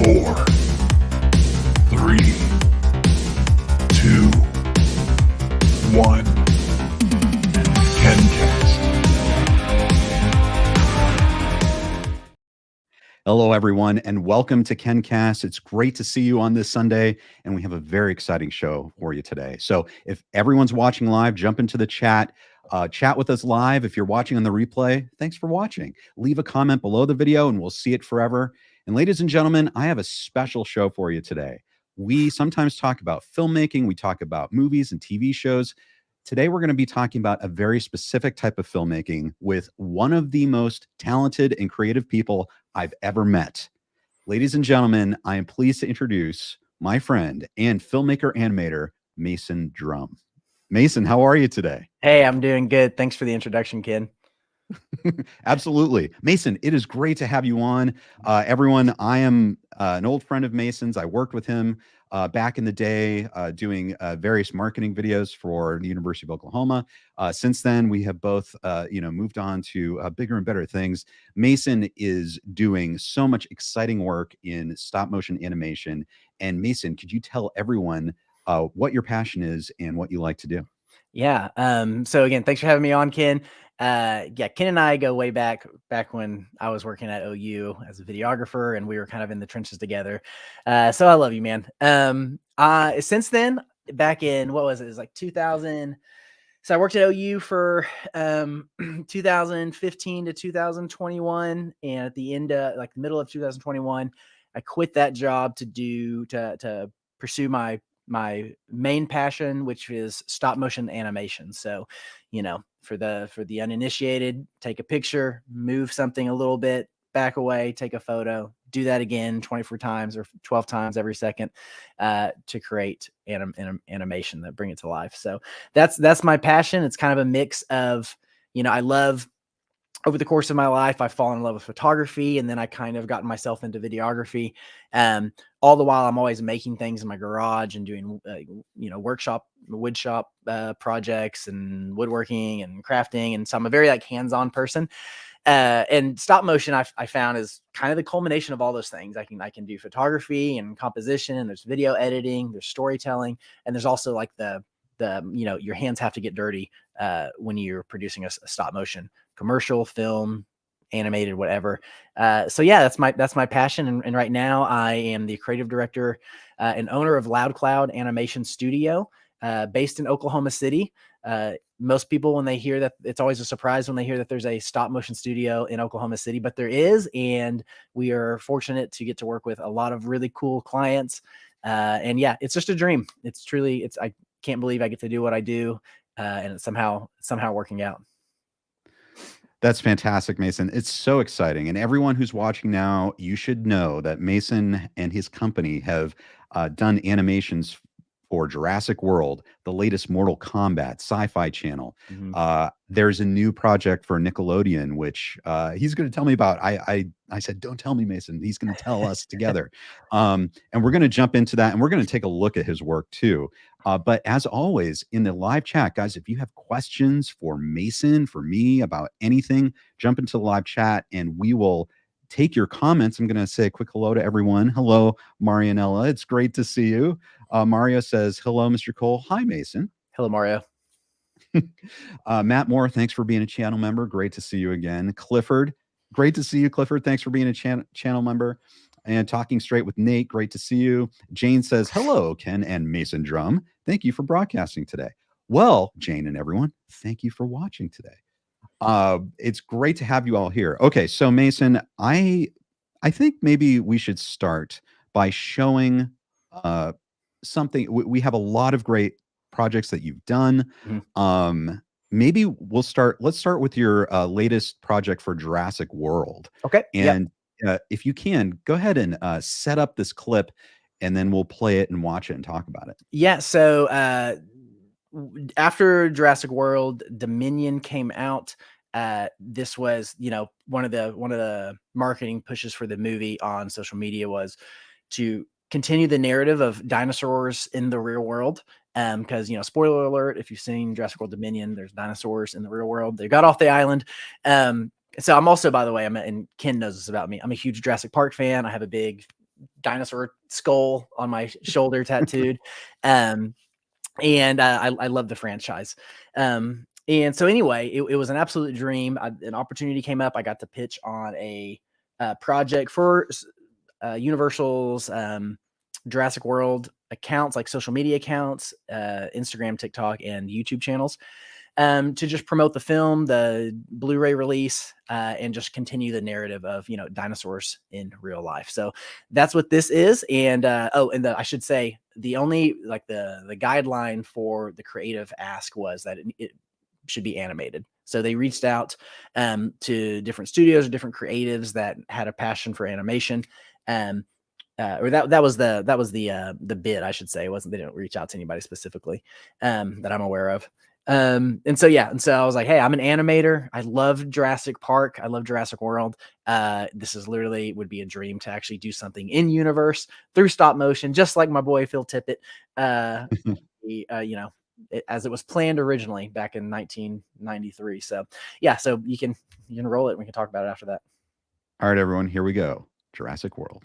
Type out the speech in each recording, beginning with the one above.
4, 3, 2, 1. KenCast. Hello, everyone, and welcome to KenCast. It's great to see you on this Sunday, and we have a very exciting show for you today. So if everyone's watching live, jump into the chat. Chat with us live. If you're watching on the replay, thanks for watching. Leave a comment below the video, and we'll see it forever. And ladies and gentlemen, I have a special show for you today. We sometimes talk about filmmaking. We talk about movies and TV shows. Today, we're going to be talking about a very specific type of filmmaking with one of the most talented and creative people I've ever met. Ladies and gentlemen, I am pleased to introduce my friend and filmmaker animator, Mason Drumm. Mason, how are you today? Hey, I'm doing good. Thanks for the introduction, Ken. Absolutely. Mason, it is great to have you on. Everyone, I am an old friend of Mason's. I worked with him back in the day doing various marketing videos for the University of Oklahoma. Since then, we have both moved on to bigger and better things. Mason is doing so much exciting work in stop motion animation. And Mason, could you tell everyone what your passion is and what you like to do? Yeah. So again, thanks for having me on, Ken. Ken and I go way back when I was working at OU as a videographer, and we were kind of in the trenches together. So I love you, man. Since then, back in, what was it? It was like 2000. So I worked at OU for 2015 to 2021, and at the end of like the middle of 2021, I quit that job to pursue my main passion, which is stop motion animation. So, for the uninitiated, take a picture, move something a little bit, back away, take a photo, do that again 24 times or 12 times every second to create animation that bring it to life. So that's my passion. It's kind of a mix of, I love, over the course of my life, I've fallen in love with photography, and then I kind of gotten myself into videography. All the while, I'm always making things in my garage and doing, wood shop projects and woodworking and crafting. And so I'm a very hands-on person. And stop motion, I found, is kind of the culmination of all those things. I can do photography and composition, and there's video editing, there's storytelling, and there's also your hands have to get dirty when you're producing a stop motion commercial, film, animated, whatever. So yeah, that's my passion. And right now I am the creative director and owner of Loud Cloud Animation Studio, based in Oklahoma City. Most people, when they hear that, it's always a surprise when they hear that there's a stop motion studio in Oklahoma City, but there is, and we are fortunate to get to work with a lot of really cool clients. And yeah, it's just a dream. I can't believe I get to do what I do, and it's somehow working out. That's fantastic, Mason. It's so exciting. And everyone who's watching now, you should know that Mason and his company have done animations for Jurassic World, the latest Mortal Kombat, Syfy Channel. Mm-hmm. There's a new project for Nickelodeon, which he's going to tell me about. I said, don't tell me, Mason. He's going to tell us together. And we're going to jump into that, and we're going to take a look at his work too. But as always, in the live chat, guys, if you have questions for Mason, for me, about anything, jump into the live chat and we will take your comments. I'm going to say a quick hello to everyone. Hello, Marianella. It's great to see you. Mario says, hello, Mr. Cole. Hi, Mason. Hello, Mario. Matt Moore, thanks for being a channel member. Great to see you again. Clifford, great to see you, Clifford. Thanks for being a channel member. And Talking Straight with Nate, great to see you. Jane says, hello, Ken and Mason Drumm. Thank you for broadcasting today. Well, Jane and everyone, thank you for watching today. It's great to have you all here. Okay, so Mason, I think maybe we should start by showing something. We have a lot of great projects that you've done. Mm-hmm. Maybe let's start with your latest project for Jurassic World. Okay. And if you can, go ahead and set up this clip, and then we'll play it and watch it and talk about it. Yeah. So after Jurassic World, Dominion came out. This was, one of the marketing pushes for the movie on social media was to continue the narrative of dinosaurs in the real world. Because, spoiler alert, if you've seen Jurassic World Dominion, there's dinosaurs in the real world. They got off the island. So I'm also, by the way, and Ken knows this about me, I'm a huge Jurassic Park fan. I have a big dinosaur skull on my shoulder tattooed. And I love the franchise. And so anyway, it was an absolute dream. An opportunity came up. I got to pitch on a project for Universal's Jurassic World accounts, like social media accounts, Instagram, TikTok, and YouTube channels, to just promote the film, the Blu-ray release, and just continue the narrative of, dinosaurs in real life. So that's what this is. And I should say, the only the guideline for the creative ask was that it should be animated. So they reached out to different studios or different creatives that had a passion for animation. Or that was the bid, I should say. It wasn't, they didn't reach out to anybody specifically that I'm aware of. And so I was like, hey, I'm an animator. I love Jurassic Park. I love Jurassic World. This is literally would be a dream to actually do something in universe through stop motion, just like my boy Phil Tippett. As it was planned originally back in 1993. So so you can roll it. We can talk about it after that. All right, everyone, here we go. Jurassic World.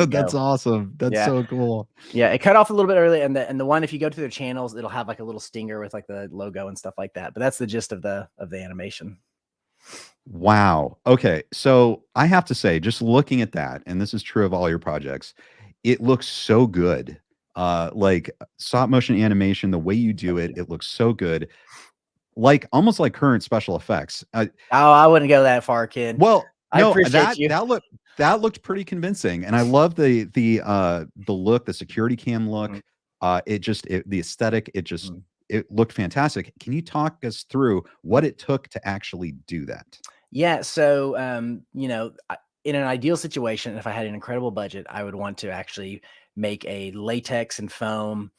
That's awesome. That's so cool. Yeah, it cut off a little bit early, and the one, if you go to their channels, it'll have like a little stinger with like the logo and stuff like that. But that's the gist of the animation. Wow. Okay, so I have to say, just looking at that, and this is true of all your projects, it looks so good. Like stop motion animation, the way you do it, it looks so good. Like almost like current special effects. I wouldn't go that far, kid. Well, I appreciate you. That looked pretty convincing, and I love the look, the security cam look. The aesthetic, it looked fantastic. Can you talk us through what it took to actually do that? Yeah, so in an ideal situation, if I had an incredible budget, I would want to actually make a latex and foam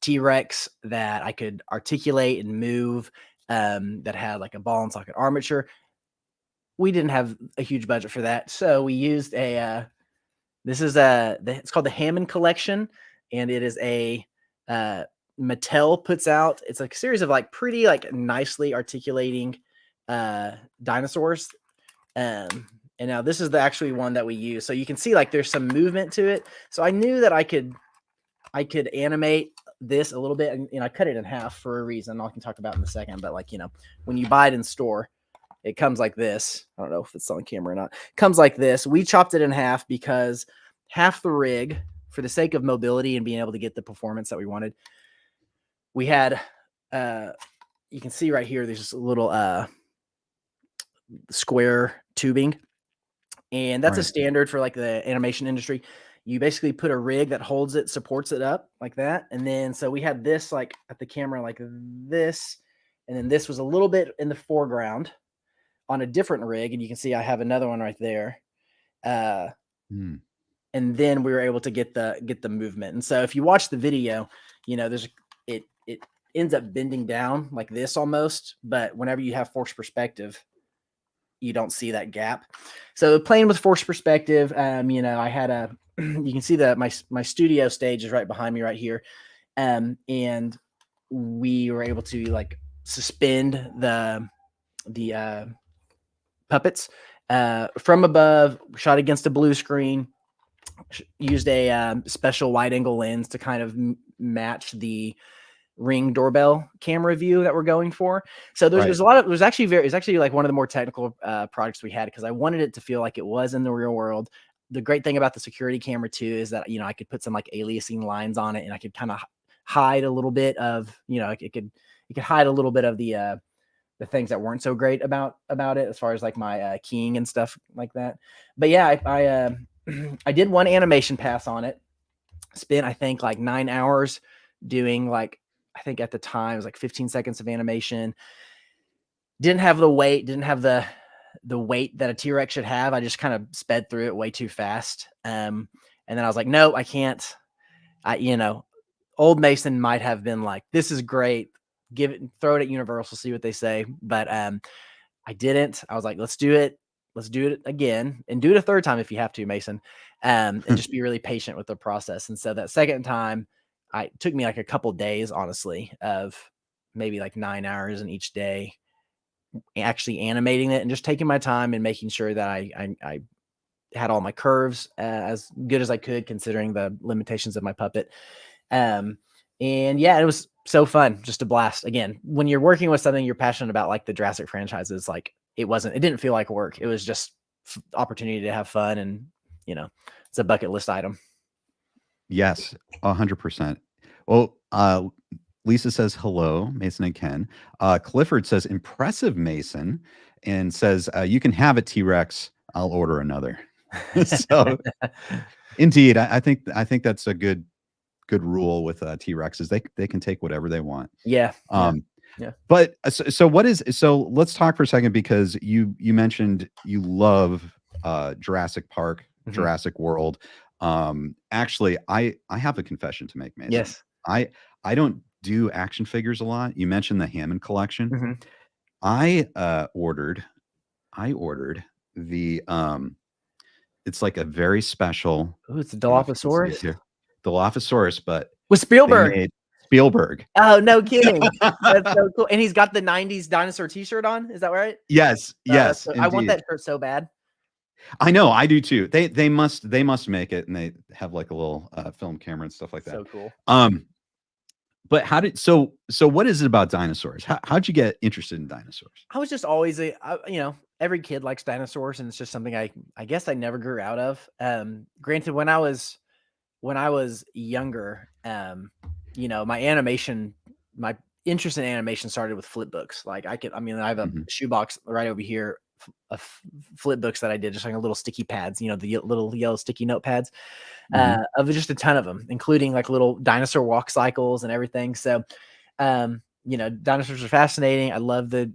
T-Rex that I could articulate and move, that had like a ball and socket armature. We didn't have a huge budget for that, so we used it's called the Hammond Collection, and it is a Mattel puts out. It's like a series of like pretty like nicely articulating dinosaurs. And now this is the actually one that we use. So you can see like there's some movement to it. So I knew that I could animate this a little bit, and I cut it in half for a reason I can talk about in a second. But like, when you buy it in store, it comes like this. I don't know if it's on camera or not. It comes like this. We chopped it in half because half the rig, for the sake of mobility and being able to get the performance that we wanted, we had, you can see right here, there's just a little square tubing. And that's a standard for like the animation industry. You basically put a rig that holds it, supports it up like that. And then, so we had this like at the camera like this. And then this was a little bit in the foreground on a different rig, and you can see I have another one right there. And then we were able to get the movement. And so if you watch the video, it ends up bending down like this almost, but whenever you have forced perspective, you don't see that gap. So playing with forced perspective, I had you can see that my studio stage is right behind me right here. And we were able to like suspend the puppets from above, shot against a blue screen, used a special wide angle lens to kind of match the Ring doorbell camera view that we're going for. So there's a lot of, it's actually like one of the more technical products we had, because I wanted it to feel like it was in the real world. The great thing about the security camera too is that, I could put some like aliasing lines on it, and I could kind of hide a little bit of, it could hide a little bit of the things that weren't so great about it, as far as like my keying and stuff like that. But yeah, I did one animation pass on it. Spent, I think, like 9 hours doing like, I think at the time it was like 15 seconds of animation. Didn't have the weight, the weight that a T-Rex should have. I just kind of sped through it way too fast. And then I was like, no, I can't. Old Mason might have been like, this is great. throw it at Universal, see what they say. But I didn't. I was like, let's do it. Let's do it again and do it a third time if you have to, Mason. And just be really patient with the process. And so that second time, it took me like a couple days, honestly, of maybe like 9 hours in each day, actually animating it and just taking my time and making sure that I had all my curves as good as I could, considering the limitations of my puppet. And yeah, it was so fun, just a blast. Again, when you're working with something you're passionate about, like the Jurassic franchises, like it didn't feel like work. It was just opportunity to have fun, and it's a bucket list item. Yes, 100%. Well, Lisa says hello, Mason and Ken. Clifford says impressive, Mason, and says you can have a T-Rex. I'll order another. So, indeed, I think that's a good rule with T-Rexes. They can take whatever they want. Yeah. Yeah. But so let's talk for a second, because you mentioned you love Jurassic Park, Jurassic World. Actually, I have a confession to make, Mason. Yes. I don't do action figures a lot. You mentioned the Hammond collection. I ordered the it's like a very special. Oh, it's a Dilophosaurus. Dilophosaurus, but with Spielberg. Spielberg. Oh, no kidding. That's so cool. And he's got the 90s dinosaur t-shirt on. Is that right? Yes. Yes. I want that shirt so bad. I know, I do too. They must make it, and they have like a little film camera and stuff like that. So cool. But what is it about dinosaurs? How'd you get interested in dinosaurs? I was just always every kid likes dinosaurs, and it's just something I guess I never grew out of. Granted, when I was younger, my interest in animation started with flip books. Like I have a shoebox right over here of flip books that I did, just like little sticky pads, the little yellow sticky notepads, of just a ton of them, including like little dinosaur walk cycles and everything. So, dinosaurs are fascinating. I love the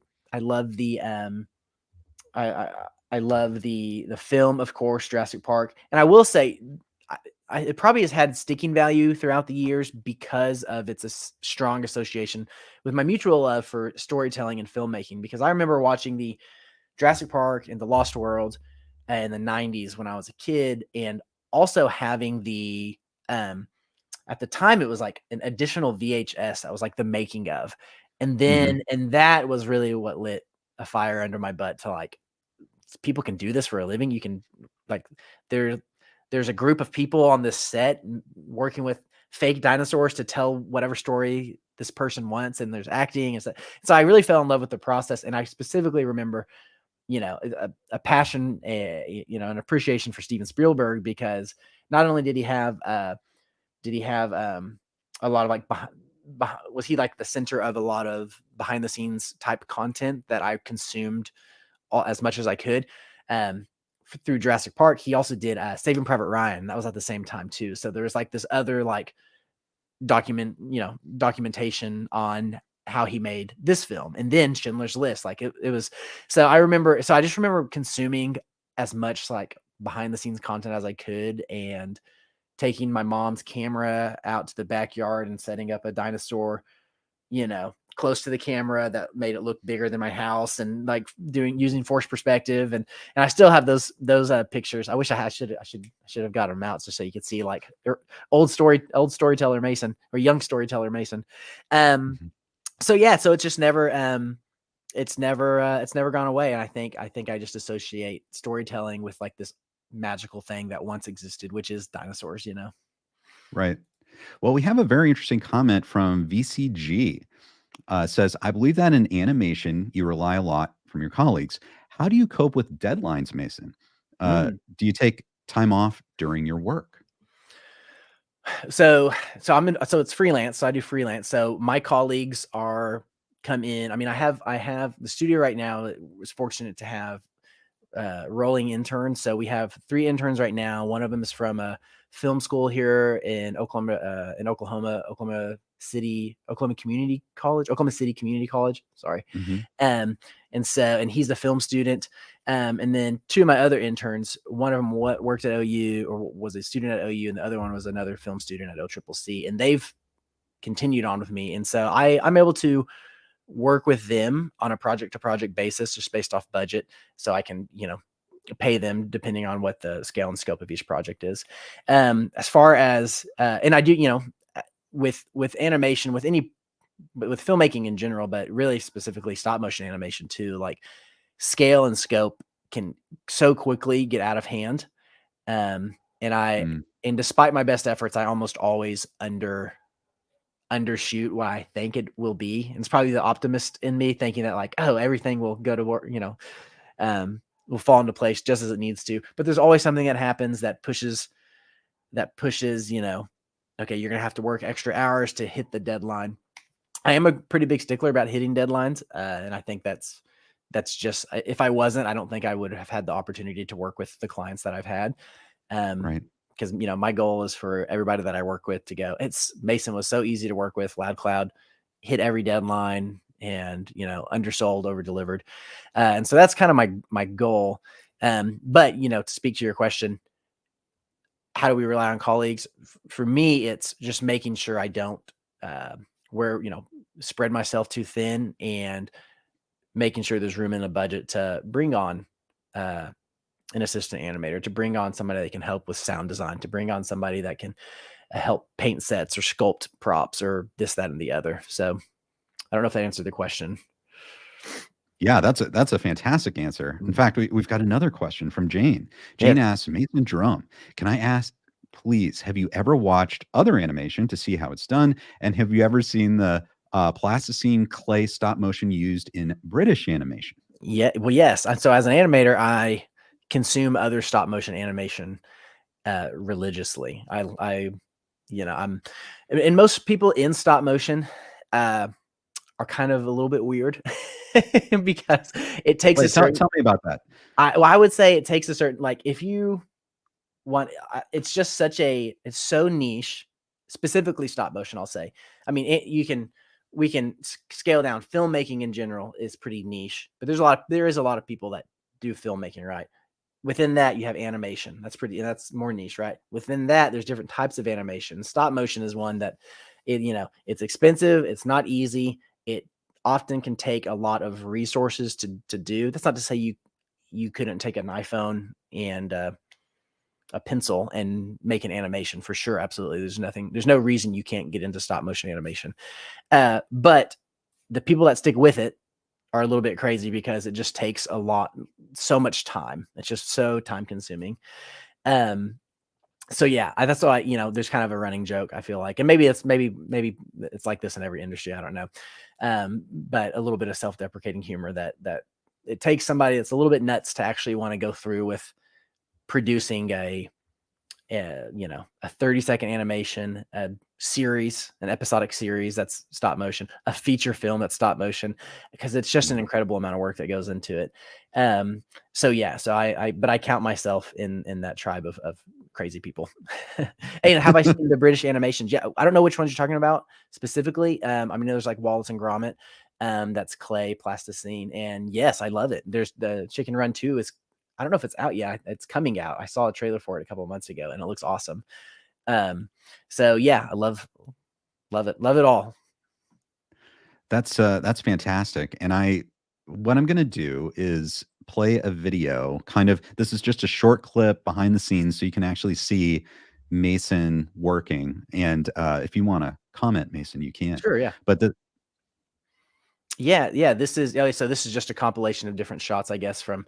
film, of course, Jurassic Park. And I will say, it probably has had sticking value throughout the years because of its strong association with my mutual love for storytelling and filmmaking. Because I remember watching the Jurassic Park and the Lost World in the 90s when I was a kid, and also having the at the time it was like an additional VHS that was like the making of, and then and that was really what lit a fire under my butt to like, people can do this for a living. You can like there's a group of people on this set working with fake dinosaurs to tell whatever story this person wants, and there's acting and stuff. So I really fell in love with the process, and I specifically remember, a passion, an appreciation for Steven Spielberg, because not only did he have a lot of like was he like the center of a lot of behind the scenes type content that I consumed as much as I could. Through Jurassic Park, he also did Saving Private Ryan. That was at the same time too. So there was like this other like documentation on how he made this film, and then Schindler's List. Like it was. So I just remember consuming as much like behind the scenes content as I could, and taking my mom's camera out to the backyard and setting up a dinosaur, close to the camera that made it look bigger than my house, and like using forced perspective, and I still have those pictures. I wish I should have got them out just so you could see like old storyteller Mason, or young storyteller Mason. So yeah, so it's just never it's never gone away, and I think I just associate storytelling with like this magical thing that once existed, which is dinosaurs. Right. Well, we have a very interesting comment from VCG. Says, I believe that in animation, you rely a lot from your colleagues. How do you cope with deadlines, Mason? Do you take time off during your work? So it's freelance. So I do freelance. So my colleagues come in. I mean, I have the studio right now. It was fortunate to have rolling interns. So we have 3 interns right now. One of them is from a film school here in Oklahoma, Oklahoma City Community College. Sorry. And he's a film student. And then 2 of my other interns, one of them worked at OU, or was a student at OU, and the other one was another film student at OCCC. And they've continued on with me. And so I'm able to work with them on a project to project basis, just based off budget. So I can, pay them depending on what the scale and scope of each project is. As far as, and I do, with animation, with filmmaking in general, but really specifically stop motion animation too, like scale and scope can so quickly get out of hand. And despite my best efforts, I almost always undershoot what I think it will be. And it's probably the optimist in me thinking that like, oh, everything will go to work, will fall into place just as it needs to. But there's always something that happens that pushes, okay, you're going to have to work extra hours to hit the deadline. I am a pretty big stickler about hitting deadlines. And I think that's just, if I wasn't, I don't think I would have had the opportunity to work with the clients that I've had. Right. Because, my goal is for everybody that I work with to go, Mason was so easy to work with, Loud Cloud, hit every deadline, and, undersold, over delivered. And so that's kind of my goal. But, to speak to your question, how do we rely on colleagues? For me, it's just making sure I don't, spread myself too thin, and making sure there's room in a budget to bring on, an assistant animator, to bring on somebody that can help with sound design, to bring on somebody that can help paint sets or sculpt props or this, that, and the other. So I don't know if that answered the question. Yeah, that's a fantastic answer. In fact, we've got another question from Jane. Jane asks, Mason Drumm, can I ask, please, have you ever watched other animation to see how it's done? And have you ever seen the plasticine clay stop motion used in British animation? Yeah, well, yes. So as an animator, I consume other stop motion animation religiously. I'm, and most people in stop motion are kind of a little bit weird because it takes a certain. Tell me about that. I would say it takes a certain, like, if you want, it's just it's so niche, specifically stop motion. I'll say, I mean, we can scale down. Filmmaking in general is pretty niche, but there is a lot of people that do filmmaking, right? Within that, you have animation. That's more niche, right? Within that, there's different types of animation. Stop motion is one that it's expensive. It's not easy. It often can take a lot of resources to do. That's not to say you couldn't take an iPhone and a pencil and make an animation, for sure. Absolutely. There's no reason you can't get into stop motion animation. But the people that stick with it are a little bit crazy, because it just takes so much time. It's just so time consuming. So yeah, that's why, there's kind of a running joke, I feel like, and maybe it's like this in every industry. I don't know. But a little bit of self-deprecating humor that it takes somebody that's a little bit nuts to actually want to go through with producing a 30-second animation, a series, an episodic series that's stop motion, a feature film that's stop motion, because it's just an incredible amount of work that goes into it. So I count myself in that tribe of crazy people. And have I seen the British animations? Yeah, I don't know which ones you're talking about specifically. There's like Wallace and Gromit, that's clay plasticine, and yes, I love it. There's the Chicken Run 2 is, I don't know if it's out yet. It's coming out. I saw a trailer for it a couple of months ago, and it looks awesome. So yeah, I love it all. That's fantastic. And what I'm going to do is play a video. This is just a short clip behind the scenes, so you can actually see Mason working. And if you want to comment, Mason, you can. Sure, yeah. But this is just a compilation of different shots, I guess, from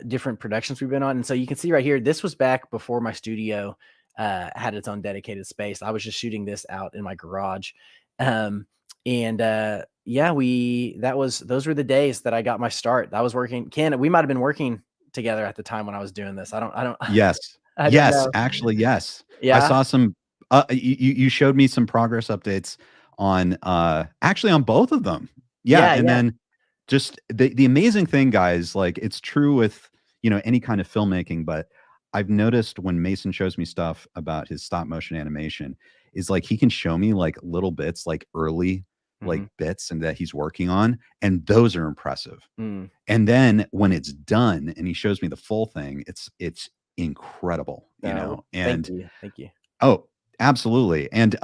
different productions we've been on. And so you can see right here, this was back before my studio had its own dedicated space. I was just shooting this out in my garage. Those were the days that I got my start. I was working, Ken, we might've been working together at the time when I was doing this. Yes. I don't yes, know. actually, yes. Yeah. I saw some, you showed me some progress updates on, actually on both of them. Yeah. Then just the amazing thing, guys, like, it's true with, any kind of filmmaking, but I've noticed when Mason shows me stuff about his stop motion animation, is like, he can show me like little bits, like early, like bits, and that he's working on, and those are impressive. And then when it's done and he shows me the full thing, it's incredible, and thank you. oh, absolutely. And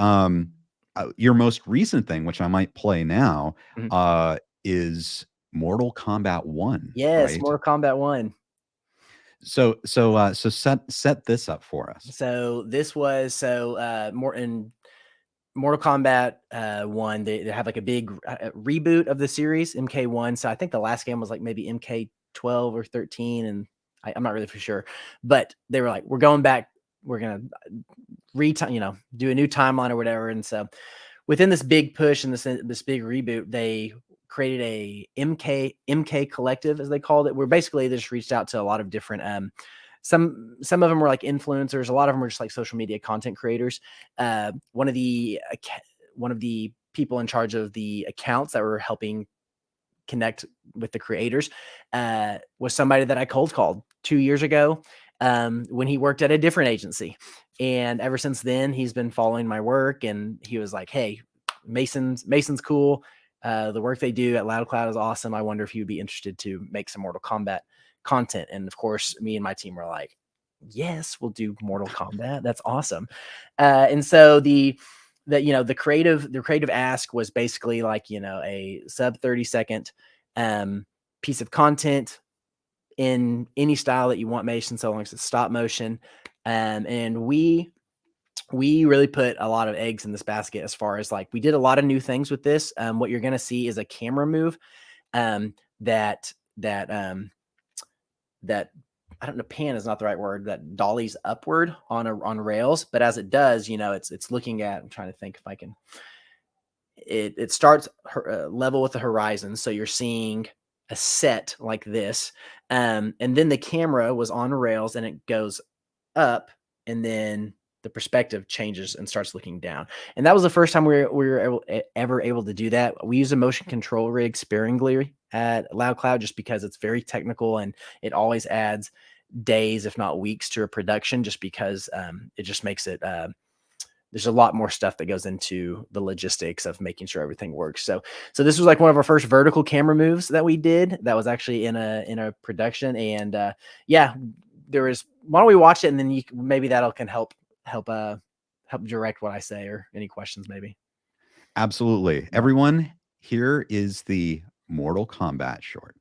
your most recent thing, which I might play now, Mhm. is Mortal Kombat 1, Yes, right? Mortal Kombat 1. So set this up for us. So this was more in Mortal Kombat 1. They have like a big reboot of the series, MK1. So I think the last game was like maybe MK12 or 13, and I'm not really for sure. But they were like, we're going back. We're gonna do a new timeline or whatever. And so within this big push and this big reboot, they created a MK collective, as they called it, where basically they just reached out to a lot of different some of them were like influencers, a lot of them were just like social media content creators. One of the people in charge of the accounts that were helping connect with the creators was somebody that I cold called 2 years ago when he worked at a different agency. And ever since then, he's been following my work, and he was like, "Hey, Mason's cool. The work they do at LoudCloud is awesome. I wonder if you'd be interested to make some Mortal Kombat content." And of course, me and my team were like, "Yes, we'll do Mortal Kombat. That's awesome." And so the creative ask was basically like, a sub 30-second piece of content in any style that you want, Mason, so long as it's stop motion. And we really put a lot of eggs in this basket as far as like, we did a lot of new things with this. What you're going to see is a camera move that I don't know, pan is not the right word, that dollies upward on rails. But as it does, it's looking at, I'm trying to think if I can, it starts level with the horizon. So you're seeing a set like this. And then the camera was on rails and it goes up, and then the perspective changes and starts looking down. And that was the first time we were ever able to do that. We use a motion control rig sparingly at LoudCloud just because it's very technical, and it always adds days, if not weeks, to a production, just because it just makes it there's a lot more stuff that goes into the logistics of making sure everything works. So this was like one of our first vertical camera moves that we did that was actually in a production. And yeah, there was, why don't we watch it, and then maybe that'll can help direct what I say, or any questions maybe. Absolutely. Everyone, here is the Mortal Kombat short.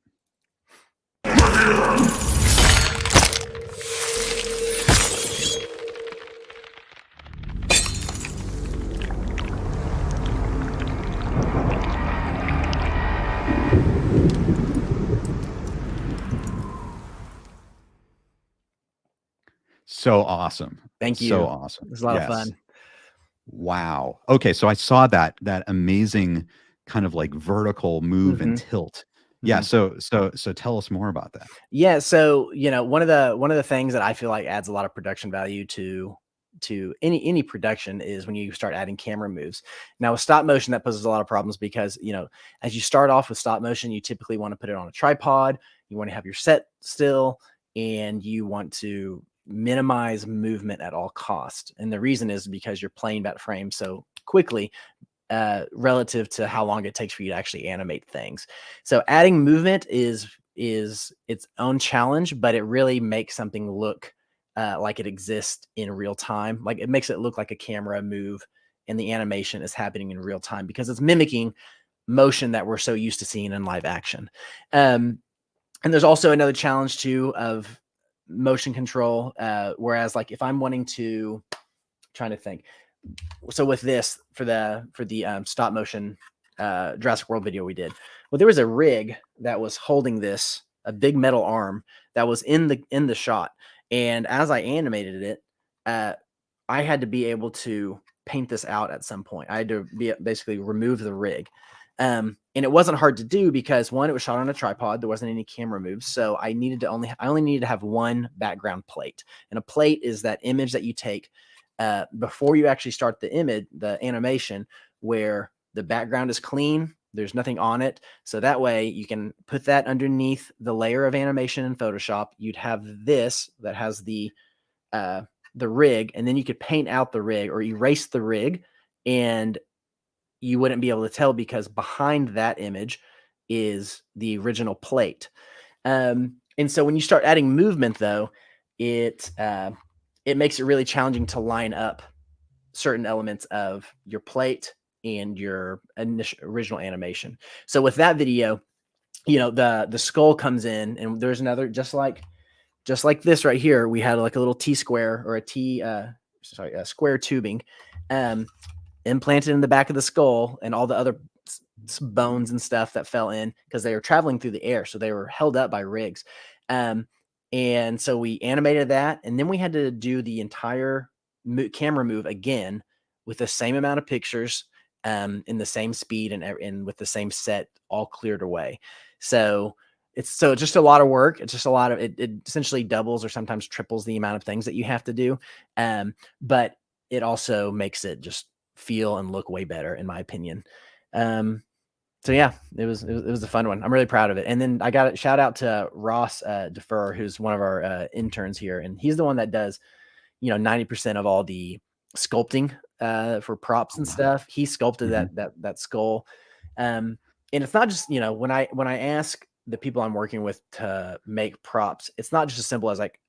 So awesome. Thank you. So awesome. It was a lot of fun. Wow. Okay, so I saw that amazing kind of like vertical move and tilt. Yeah, so tell us more about that. Yeah, so one of the things that I feel like adds a lot of production value to any production is when you start adding camera moves. Now with stop motion, that poses a lot of problems because as you start off with stop motion, you typically want to put it on a tripod, you want to have your set still, and you want to minimize movement at all cost. And the reason is because you're playing that frame so quickly relative to how long it takes for you to actually animate things. So adding movement is its own challenge, but it really makes something look like it exists in real time. Like, it makes it look like a camera move and the animation is happening in real time because it's mimicking motion that we're so used to seeing in live action. And there's also another challenge too of motion control. Whereas like if I'm wanting to, trying to think, so with this for the stop motion Jurassic World video we did, well, there was a rig that was holding this, a big metal arm that was in the shot, and as I animated it, I had to be able to paint this out at some point. I had to basically remove the rig. And it wasn't hard to do because, one, it was shot on a tripod. There wasn't any camera moves. So I only needed to have one background plate. And a plate is that image that you take before you actually start the animation, where the background is clean. There's nothing on it. So that way you can put that underneath the layer of animation in Photoshop. You'd have this that has the rig, and then you could paint out the rig or erase the rig, and you wouldn't be able to tell because behind that image is the original plate. And so when you start adding movement, though, it makes it really challenging to line up certain elements of your plate and your original animation. So with that video, you know, the skull comes in, and there's another just like this right here. We had like a little T square or a square tubing implanted in the back of the skull, and all the other bones and stuff that fell in because they were traveling through the air, so they were held up by rigs. And so we animated that, and then we had to do the entire camera move again with the same amount of pictures, in the same speed and with the same set all cleared away. So it's just a lot of work. It's just a lot of it essentially doubles or sometimes triples the amount of things that you have to do. But it also makes it just feel and look way better, in my opinion. So yeah, it was a fun one. I'm really proud of it. And then I got a shout out to Ross Defer, who's one of our interns here, and he's the one that does, 90% of all the sculpting for props and stuff. He sculpted that skull. And it's not just, when I ask the people I'm working with to make props, it's not just as simple as like,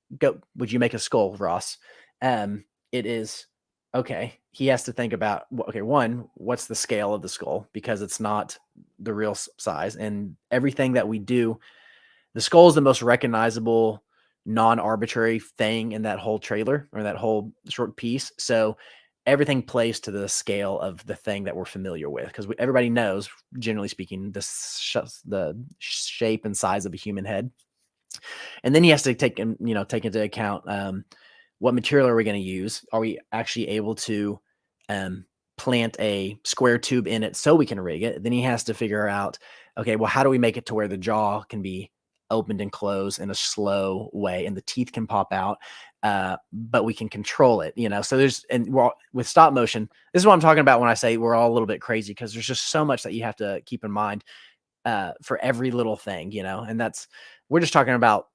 would you make a skull, Ross? It is, okay, he has to think about, okay, one, what's the scale of the skull? Because it's not the real size. And everything that we do, the skull is the most recognizable, non-arbitrary thing in that whole trailer or that whole short piece. So everything plays to the scale of the thing that we're familiar with, because everybody knows, generally speaking, the shape and size of a human head. And then he has to take into account what material are we going to use? Are we actually able to plant a square tube in it so we can rig it? Then he has to figure out, okay, well, how do we make it to where the jaw can be opened and closed in a slow way and the teeth can pop out, but we can control it, So with stop motion, this is what I'm talking about when I say we're all a little bit crazy, because there's just so much that you have to keep in mind for every little thing, and we're just talking about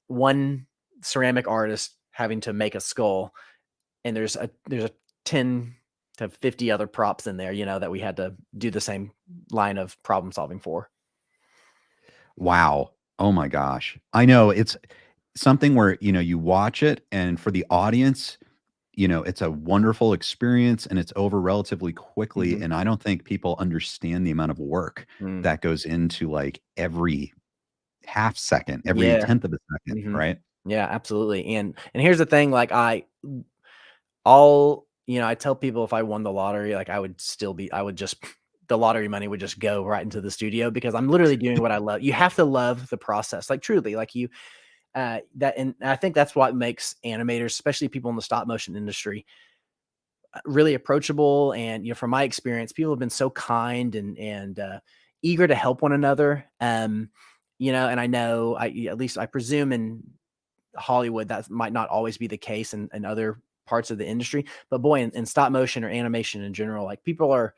one ceramic artist having to make a skull, and there's a 10 to 50 other props in there, that we had to do the same line of problem solving for. Wow. Oh my gosh. I know it's something where, you watch it, and for the audience, it's a wonderful experience and it's over relatively quickly. Mm-hmm. And I don't think people understand the amount of work that goes into like every half second, every tenth of a second, Mm-hmm. right? Yeah, absolutely. And here's the thing, like I tell people if I won the lottery, like the lottery money would just go right into the studio, because I'm literally doing what I love. You have to love the process, like truly, like and I think that's what makes animators, especially people in the stop motion industry, really approachable. And, from my experience, people have been so kind and eager to help one another. And I know, at least I presume in Hollywood, that might not always be the case in other parts of the industry, but boy, in stop motion or animation in general, like people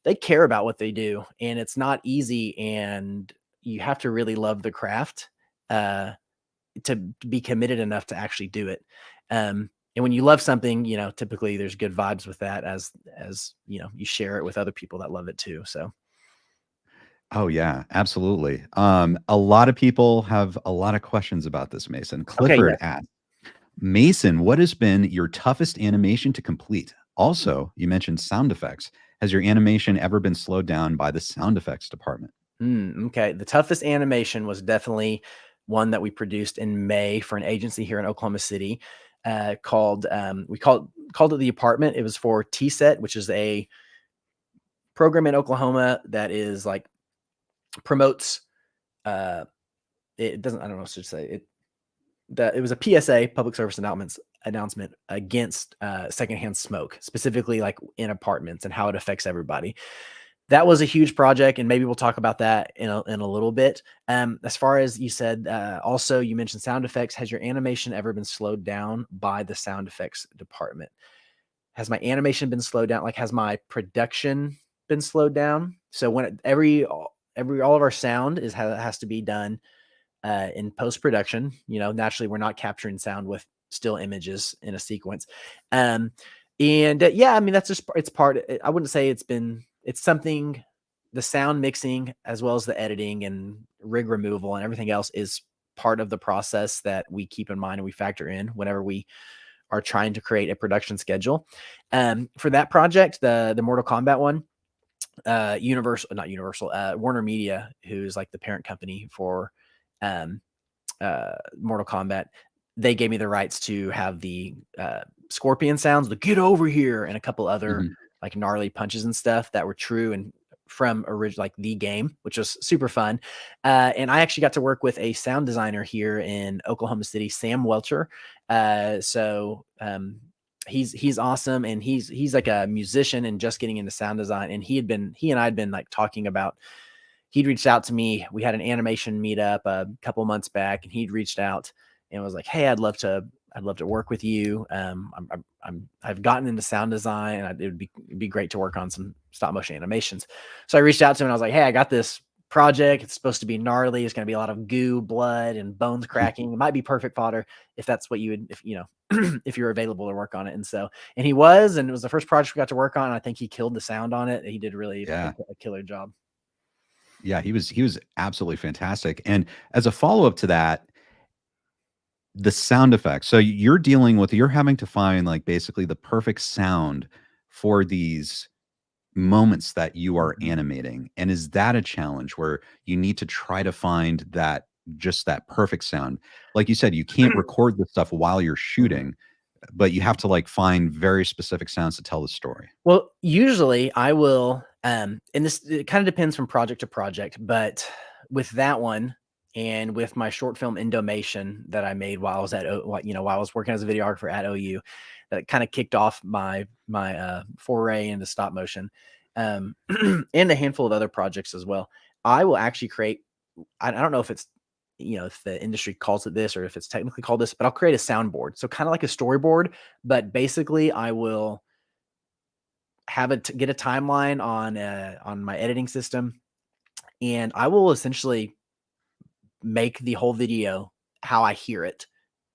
they care about what they do, and it's not easy, and you have to really love the craft to be committed enough to actually do it. And when you love something, typically there's good vibes with that, as you share it with other people that love it too. So Oh yeah, absolutely. A lot of people have a lot of questions about this, Mason. okay, Clifford yeah. asks, Mason, what has been your toughest animation to complete? Also, you mentioned sound effects. Has your animation ever been slowed down by the sound effects department? Okay. The toughest animation was definitely one that we produced in May for an agency here in Oklahoma City, called we called it The Apartment. It was for T-Set, which is a program in Oklahoma that is like promotes it doesn't, I don't know what to say, it was a PSA, public service announcement against secondhand smoke, specifically like in apartments and how it affects everybody. That was a huge project, and maybe we'll talk about that in a little bit. As far as you said, also you mentioned sound effects. Has your animation ever been slowed down by the sound effects department? Has my animation been slowed down? Like, has my production been slowed down? So when all of our sound has to be done in post-production. Naturally we're not capturing sound with still images in a sequence. Yeah, I mean, that's just, it's part, I wouldn't say it's something, the sound mixing as well as the editing and rig removal and everything else is part of the process that we keep in mind and we factor in whenever we are trying to create a production schedule. For that project, the Mortal Kombat one, Warner Media, who's like the parent company for Mortal Kombat. They gave me the rights to have the scorpion sounds, the "get over here," and a couple other like gnarly punches and stuff that were true and from original, like the game, which was super fun. And I actually got to work with a sound designer here in Oklahoma City, Sam Welcher. He's awesome, and he's like a musician and just getting into sound design. And he and I had been like talking about. He'd reached out to me. We had an animation meetup a couple months back, and he'd reached out and was like, "Hey, I'd love to work with you. I've gotten into sound design, and it'd be great to work on some stop motion animations." So I reached out to him and I was like, "Hey, I got this project. It's supposed to be gnarly. It's going to be a lot of goo, blood, and bones cracking. It might be perfect fodder if that's what you would, if you know, if you're available to work on it." And he was, and it was the first project we got to work on. And I think he killed the sound on it. He did really a killer job. Yeah, he was absolutely fantastic. And as a follow-up to that, the sound effects. So you're having to find like basically the perfect sound for these moments that you are animating. And is that a challenge where you need to try to find that perfect sound? Like you said, you can't record the stuff while you're shooting, but you have to like find very specific sounds to tell the story. Well, usually I will, and it kind of depends from project to project, but with that one and with my short film Indomation that I made while I was while I was working as a videographer at OU, that kind of kicked off my foray into stop motion, and a handful of other projects as well. I will actually create. I don't know if it's, if the industry calls it this or if it's technically called this, but I'll create a soundboard. So kind of like a storyboard, but basically I will get a timeline on my editing system, and I will essentially make the whole video how I hear it,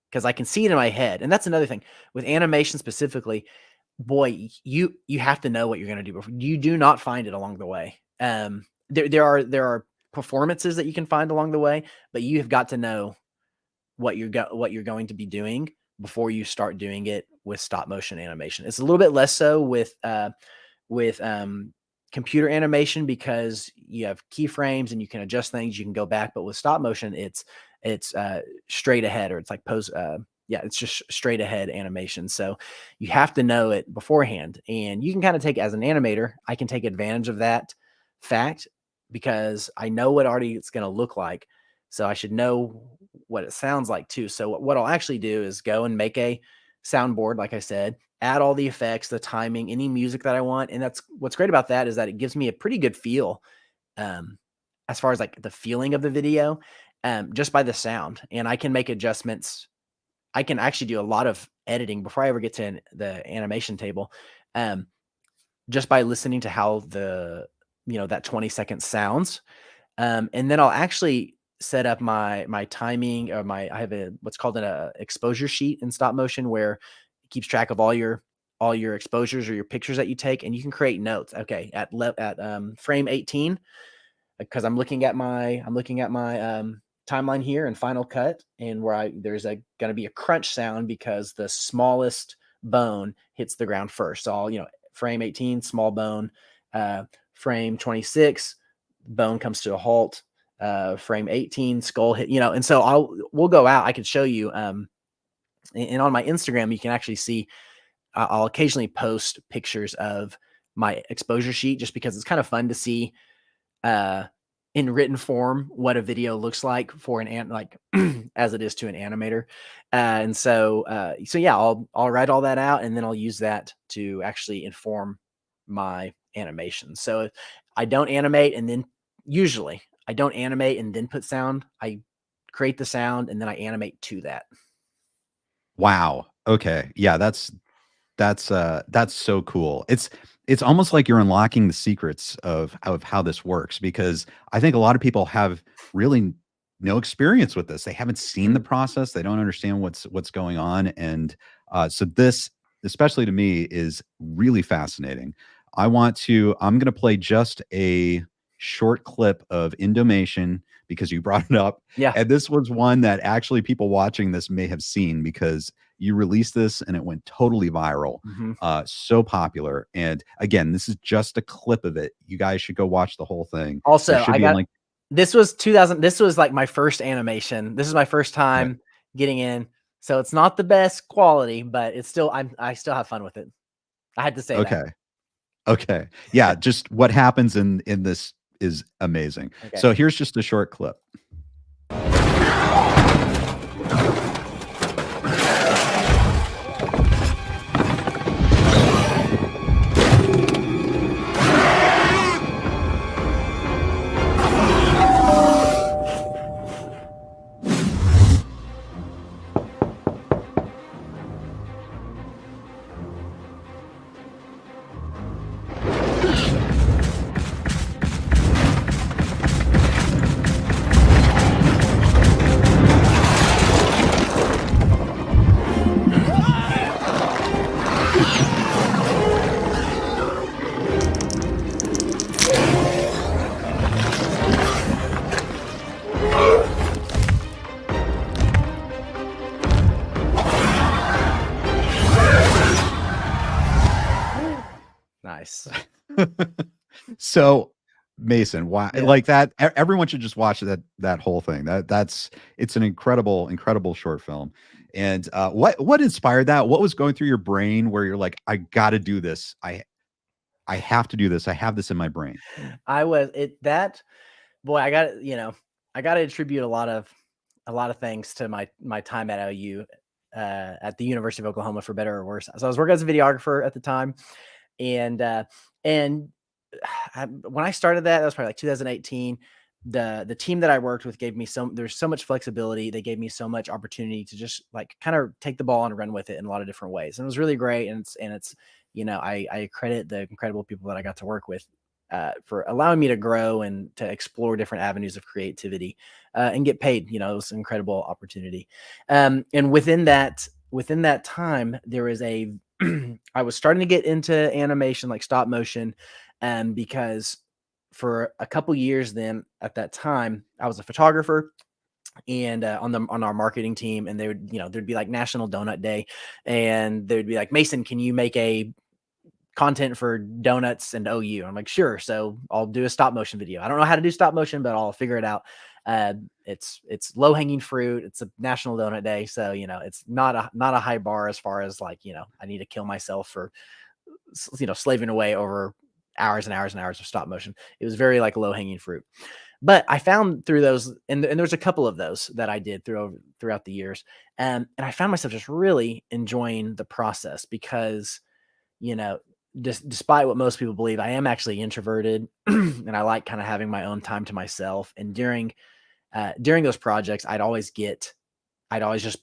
because I can see it in my head. And that's another thing with animation specifically. Boy, you have to know what you're going to do before. You do not find it along the way. There are performances that you can find along the way, but you have got to know what you're going to be doing before you start doing it with stop motion animation. It's a little bit less so with computer animation, because you have keyframes and you can adjust things, you can go back. But with stop motion, it's straight ahead, or it's like it's just straight ahead animation. So you have to know it beforehand, and you can kind of take, as an animator, I can take advantage of that fact because I know what already it's going to look like. So I should know what it sounds like too. So what I'll actually do is go and make a soundboard, like I said, add all the effects, the timing, any music that I want. And that's what's great about that, is that it gives me a pretty good feel as far as like the feeling of the video, just by the sound. And I can make adjustments. I can actually do a lot of editing before I ever get to the animation table, just by listening to how that 20-second sounds. And then I'll actually set up my timing, or I have what's called an exposure sheet in stop motion, where it keeps track of all your exposures or your pictures that you take, and you can create notes. Okay, at frame 18, because I'm looking at my timeline here in Final Cut, and where there's going to be a crunch sound because the smallest bone hits the ground first. So I'll, frame 18, small bone, frame 26, bone comes to a halt, frame 18, skull hit, and so we'll go out. I could show you, and on my Instagram, you can actually see, I'll occasionally post pictures of my exposure sheet, just because it's kind of fun to see, in written form, what a video looks like for like as it is to an animator. And so yeah, I'll write all that out, and then I'll use that to actually inform my animation. So I don't animate and then put sound. I create the sound and then I animate to that. Wow. Okay. Yeah, that's so cool. It's almost like you're unlocking the secrets of how this works, because I think a lot of people have really no experience with this. They haven't seen the process. They don't understand what's going on. And so this, especially to me, is really fascinating. I'm going to play just a short clip of Indomation because you brought it up. Yeah. And this was one that actually people watching this may have seen because you released this and it went totally viral. So popular. And again, this is just a clip of it. You guys should go watch the whole thing. Also, There should be a link. this was 2000. This was like my first animation. This is my first time getting in. So it's not the best quality, but it's still, I still have fun with it. I had to say that. Okay. Yeah. Just what happens in this is amazing. Okay. So here's just a short clip. Nice. So Mason, why Yeah. like that? Everyone should just watch that whole thing. It's an incredible short film. And what inspired that? What was going through your brain where you're like, I got to do this. I have to do this. I have this in my brain. I got to attribute a lot of things to my time at OU, at the University of Oklahoma, for better or worse. So I was working as a videographer at the time, and when I started that was probably like 2018. The team that I worked with gave me there's so much flexibility. They gave me so much opportunity to just like kind of take the ball and run with it in a lot of different ways. And it was really great. And it's I credit the incredible people that I got to work with for allowing me to grow and to explore different avenues of creativity and get paid. It was an incredible opportunity. And within that time, there was I was starting to get into animation, like stop motion, because for a couple years then at that time, I was a photographer and on our marketing team, and they would, there'd be like National Donut Day, and they would be like, Mason, can you make a content for donuts and OU? I'm like, sure. So I'll do a stop motion video. I don't know how to do stop motion, but I'll figure it out. It's low hanging fruit. It's a National Donut Day, so it's not a high bar as far as like I need to kill myself for slaving away over hours and hours and hours of stop motion. It was very like low hanging fruit. But I found through those, and there's a couple of those that I did throughout the years, and I found myself just really enjoying the process because despite what most people believe, I am actually introverted and I like kind of having my own time to myself. And during those projects, I'd always just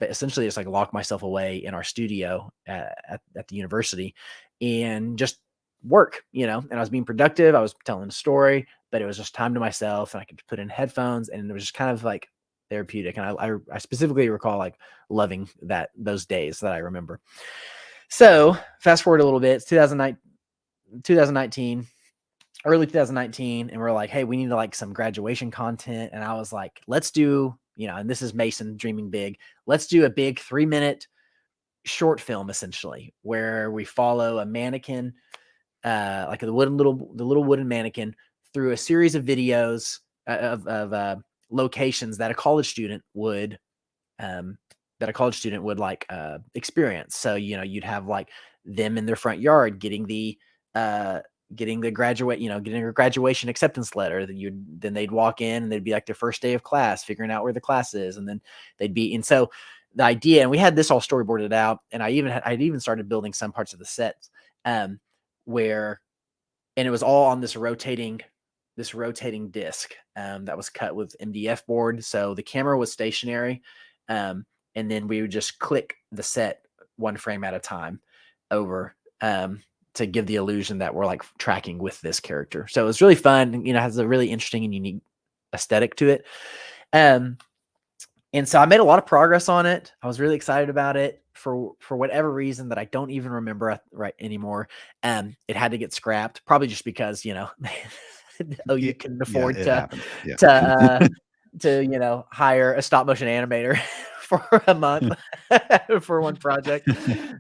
essentially just like lock myself away in our studio at the university and just work, and I was being productive. I was telling a story, but it was just time to myself, and I could put in headphones, and it was just kind of like therapeutic. And I specifically recall like loving those days that I remember. So fast forward a little bit, it's 2019, early 2019. And we're like, hey, we need to like some graduation content. And I was like, let's do, and this is Mason dreaming big. Let's do a big 3-minute short film, essentially, where we follow a mannequin, like the little wooden mannequin, through a series of videos of locations that a college student would like experience. So you'd have like them in their front yard getting the graduation acceptance letter. Then they'd walk in and they'd be like their first day of class, figuring out where the class is, and then they'd be. And so the idea, and we had this all storyboarded out, and I'd even started building some parts of the sets, and it was all on this rotating disc that was cut with MDF board. So the camera was stationary, and then we would just click the set one frame at a time over to give the illusion that we're like tracking with this character. So it was really fun. Has a really interesting and unique aesthetic to it. And so I made a lot of progress on it. I was really excited about it. For whatever reason that I don't even remember right anymore, it had to get scrapped, probably just because You couldn't Yeah, afford it to happens. Yeah. to uh, to hire a stop motion animator for a month for one project.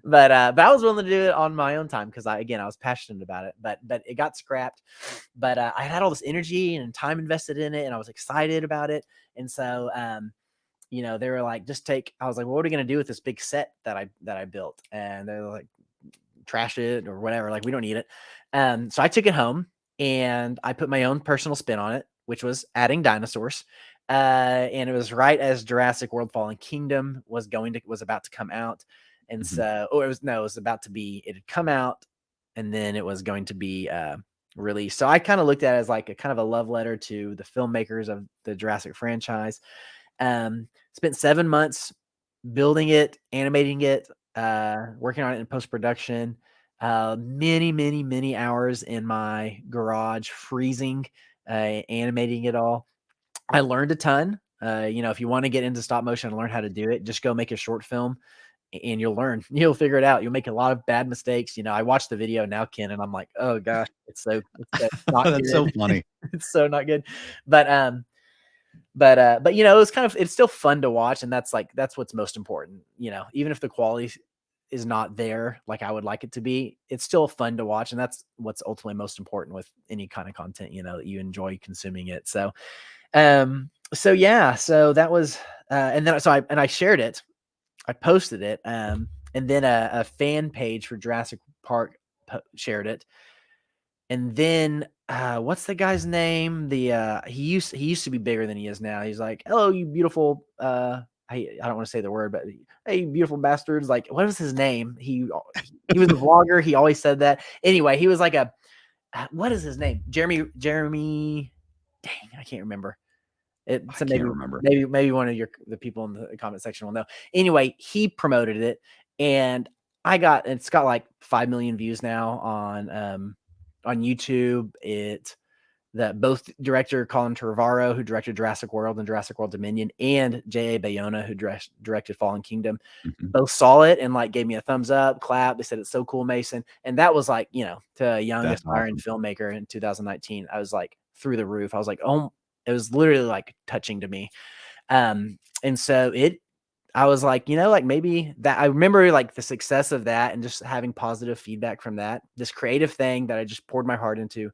But I was willing to do it on my own time because I was passionate about it. But it got scrapped. But I had all this energy and time invested in it, and I was excited about it. And so they were like, just take. I was like, well, what are we gonna do with this big set that I built? And they're like, trash it or whatever. Like, we don't need it. So I took it home and I put my own personal spin on it, which was adding dinosaurs. And it was right as Jurassic World Fallen Kingdom was about to come out. And so, it was about to be, it had come out and then it was going to be released. So I kind of looked at it as like a kind of a love letter to the filmmakers of the Jurassic franchise. Spent 7 months building it, animating it, working on it in post-production, many hours in my garage, freezing, animating it all. I learned a ton. If you want to get into stop motion and learn how to do it, just go make a short film and you'll learn. You'll figure it out. You'll make a lot of bad mistakes. I watched the video now, Ken, and I'm like, oh gosh, it's so not That's good. so funny. It's so not good. But it was it's still fun to watch, and that's what's most important. Even if the quality is not there like I would like it to be, it's still fun to watch, and that's what's ultimately most important with any kind of content, that you enjoy consuming it. So that was and then I shared it, I posted it, and then a fan page for Jurassic Park shared it. And then what's the guy's name? He used to be bigger than he is now. He's like, hello, you beautiful I don't want to say the word, but hey, beautiful bastards. Like, what was his name? He was a vlogger. He always said that. Anyway, he was like what is his name? Jeremy. Dang, I can't remember. I can't remember. Maybe one of the people in the comment section will know. Anyway, he promoted it, and it's got like 5 million views now on YouTube. Both director Colin Trevorrow, who directed Jurassic World and Jurassic World Dominion, and J.A. Bayona, who directed Fallen Kingdom, both saw it and like gave me a thumbs up, clap. They said it's so cool, Mason. And that was like, to a young aspiring filmmaker in 2019, I was like through the roof. I was like, oh, it was literally like touching to me. And so I was like, like maybe that, I remember like the success of that and just having positive feedback from that, this creative thing that I just poured my heart into,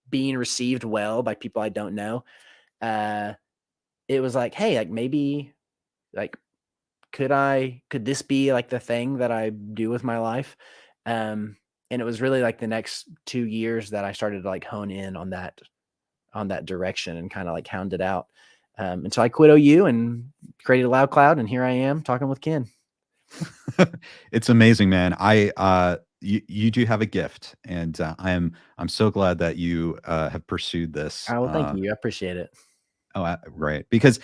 being received well by people I don't know. It was like, hey, like maybe like, could this be like the thing that I do with my life? And it was really like the next 2 years that I started to like hone in on that direction and kind of like hound it out. And so I quit OU and created Loud Cloud, and here I am talking with Ken. It's amazing, man. You do have a gift, and I'm so glad that you have pursued this. Oh, well, thank you. I appreciate it. Oh, right. Because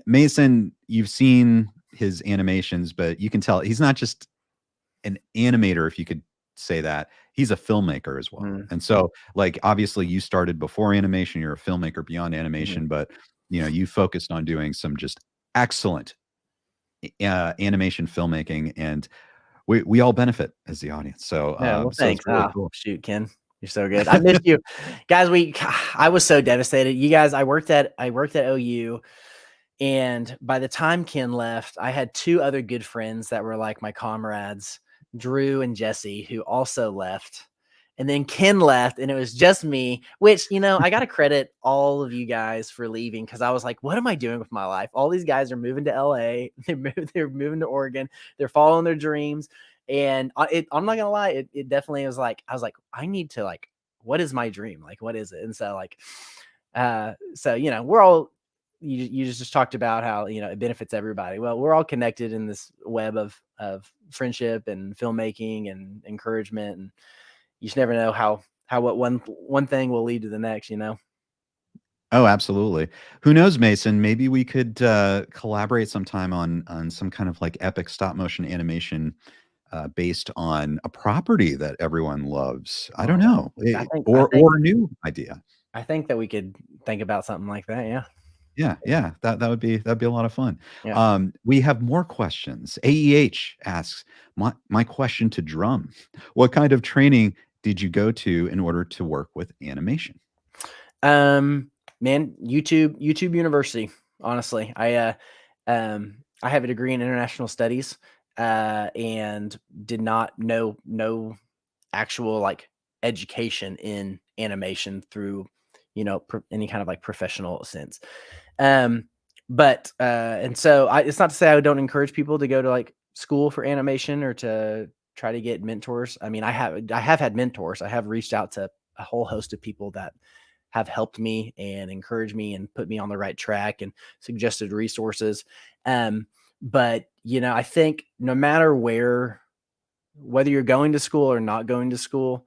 Mason, you've seen his animations, but you can tell he's not just an animator, if you could say that. He's a filmmaker as well. And so, like, obviously you started before animation, you're a filmmaker beyond animation, but you focused on doing some just excellent animation filmmaking, and we all benefit as the audience. So, thanks. So really cool. Shoot, Ken, you're so good. I missed you guys. I was so devastated. You guys, I worked at OU, and by the time Ken left, I had 2 other good friends that were like my comrades, Drew and Jesse, who also left. And then Ken left, and it was just me, which, I got to credit all of you guys for leaving, because I was like, what am I doing with my life? All these guys are moving to LA. They're moving to Oregon. They're following their dreams. And I'm not going to lie. It definitely was like, I was like, I need to like, what is my dream? Like, what is it? And so like, we're all, you just talked about how, it benefits everybody. Well, we're all connected in this web of friendship and filmmaking and encouragement, and you just never know how what one thing will lead to the next, Oh, absolutely. Who knows, Mason? Maybe we could collaborate sometime on some kind of like epic stop motion animation based on a property that everyone loves. I don't know, or a new idea. I think that we could think about something like that. Yeah. That'd be a lot of fun. Yeah. We have more questions. AEH asks, my question to Drumm: what kind of training did you go to in order to work with animation? Man, YouTube University. Honestly, I have a degree in international studies, and did not know no actual like education in animation through, any kind of like professional sense. Um, but and so it's not to say I don't encourage people to go to like school for animation or to try to get mentors. I mean, I have had mentors. I have reached out to a whole host of people that have helped me and encouraged me and put me on the right track and suggested resources. But I think no matter whether you're going to school or not going to school,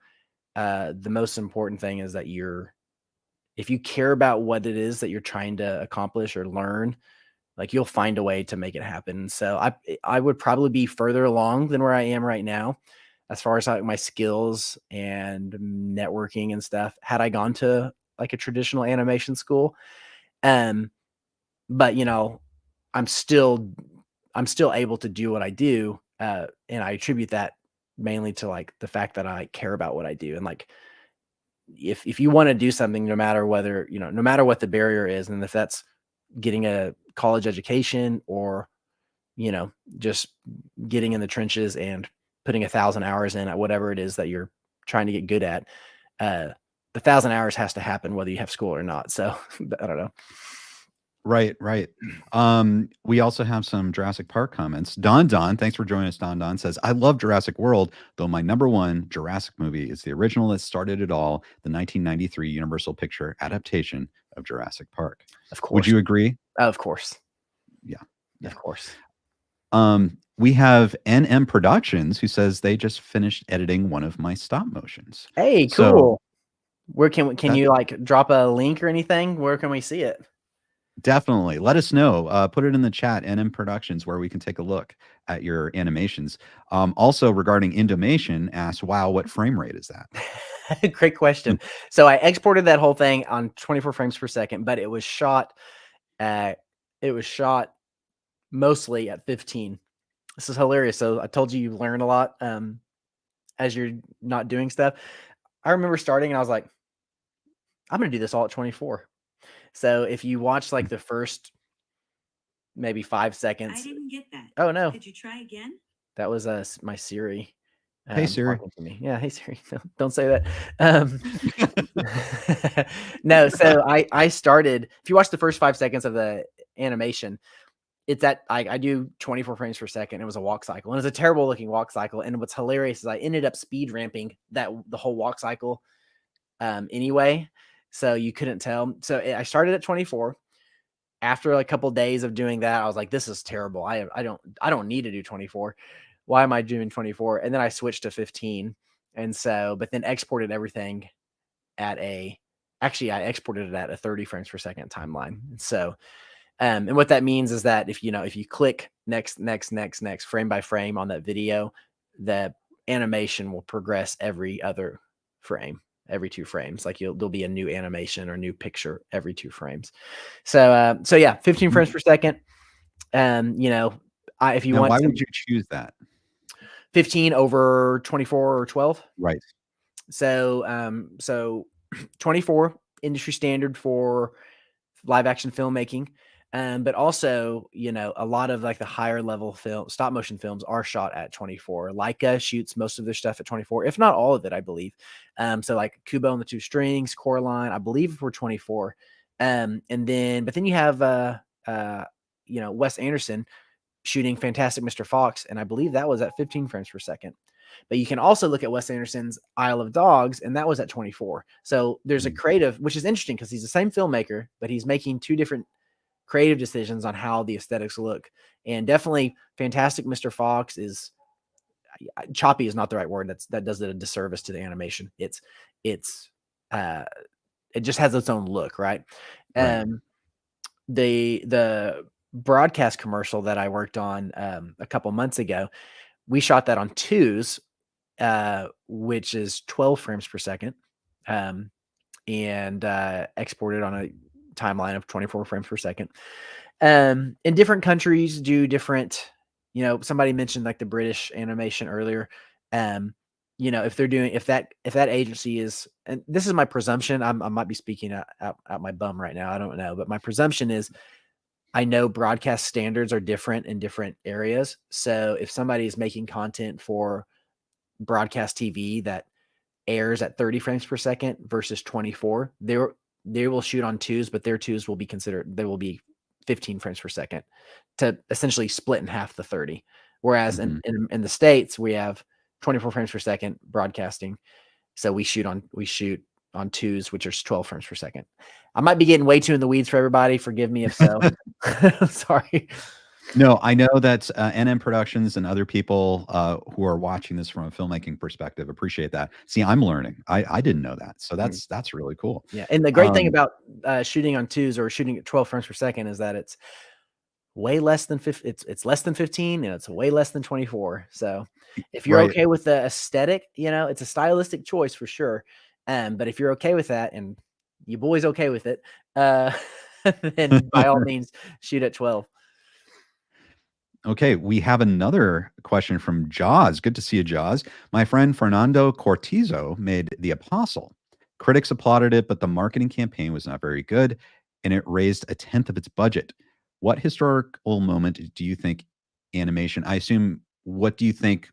the most important thing is that if you care about what it is that you're trying to accomplish or learn, like you'll find a way to make it happen. So I would probably be further along than where I am right now, as far as like my skills and networking and stuff, had I gone to like a traditional animation school. Um, but I'm still I'm still able to do what I do, and I attribute that mainly to like the fact that I care about what I do. And like if you want to do something, no matter what the barrier is, and if that's getting a college education or just getting in the trenches and putting 1,000 hours in at whatever it is that you're trying to get good at, the 1,000 hours has to happen whether you have school or not. So I don't know. Right, right. We also have some Jurassic Park comments. Don, thanks for joining us. Don says, I love Jurassic World, though my number one Jurassic movie is the original that started it all, the 1993 Universal Picture adaptation of Jurassic Park. Of course. Would you agree? Of course. Yeah. Of course. We have NM Productions who says they just finished editing one of my stop motions. Hey, So cool. Where can you like drop a link or anything? Where can we see it? definitely let us know. Put it in the chat, NM Productions, where we can take a look at your animations. Also regarding Indomation, asks, wow, what frame rate is that? Great question. So I exported that whole thing on 24 frames per second, but it was shot mostly at 15. This is hilarious. So I told you learn a lot as you're not doing stuff. I remember starting and I was like, I'm going to do this all at 24. So if you watch like the first maybe 5 seconds. I didn't get that. Oh no. Could you try again? That was my Siri. Hey Siri. Talking to me. Yeah, hey Siri. No, don't say that. No, so I started. If you watch the first 5 seconds of the animation, it's that I do 24 frames per second. It was a walk cycle, and it's a terrible looking walk cycle. And what's hilarious is I ended up speed ramping the whole walk cycle anyway, so you couldn't tell. So I started at 24. After a couple of days of doing that, I was like, this is terrible. I don't need to do 24. Why am I doing 24? And then I switched to 15. And so, but then exported everything I exported it at a 30 frames per second timeline. So, and what that means is that if you click next frame by frame on that video, the animation will progress every other frame, every 2 frames. Like there'll be a new animation or new picture every 2 frames. So yeah, 15 frames per second. If you Now, want, why would you choose that? 15 over 24 or 12. Right. So 24 industry standard for live action filmmaking. But also, a lot of like the higher level stop motion films are shot at 24. Leica shoots most of their stuff at 24, if not all of it, I believe. So like Kubo and the Two Strings, Coraline, I believe were 24. But then you have, Wes Anderson shooting Fantastic Mr. Fox, and I believe that was at 15 frames per second. But you can also look at Wes Anderson's Isle of Dogs, and that was at 24. So there's a creative, which is interesting because he's the same filmmaker, but he's making 2 different creative decisions on how the aesthetics look. And definitely Fantastic Mr. Fox is choppy is not the right word. That does it a disservice to the animation. It just has its own look, right? The broadcast commercial that I worked on a couple months ago, we shot that on 2s, which is 12 frames per second, and exported on a timeline of 24 frames per second. In different countries do different, somebody mentioned like the British animation earlier. you know, if they're doing, if that agency is, and this is my presumption, I might be speaking out my bum right now. I don't know, but my presumption is I know broadcast standards are different in different areas. So if somebody is making content for broadcast TV that airs at 30 frames per second versus 24, they will shoot on twos, but their twos will be considered, they will be 15 frames per second to essentially split in half the 30. Whereas in the States, we have 24 frames per second broadcasting. So we shoot on twos, which are 12 frames per second. I might be getting way too in the weeds for everybody. Forgive me if so. Sorry. No, I know that NM Productions and other people who are watching this from a filmmaking perspective appreciate that. See, I'm learning. I didn't know that, so that's really cool. Yeah, and the great thing about shooting on twos or shooting at 12 frames per second is that it's way less than 50. It's less than 15, and it's way less than 24. So if you're okay with the aesthetic, you know, it's a stylistic choice for sure. But if you're okay with that, and you boys okay with it, then by all means shoot at 12. Okay, we have another question from Jaws. Good to see you, Jaws. My friend Fernando Cortizo made The Apostle. Critics applauded it, but the marketing campaign was not very good, and it raised a tenth of its budget. What historical moment do you think animation? I assume. What do you think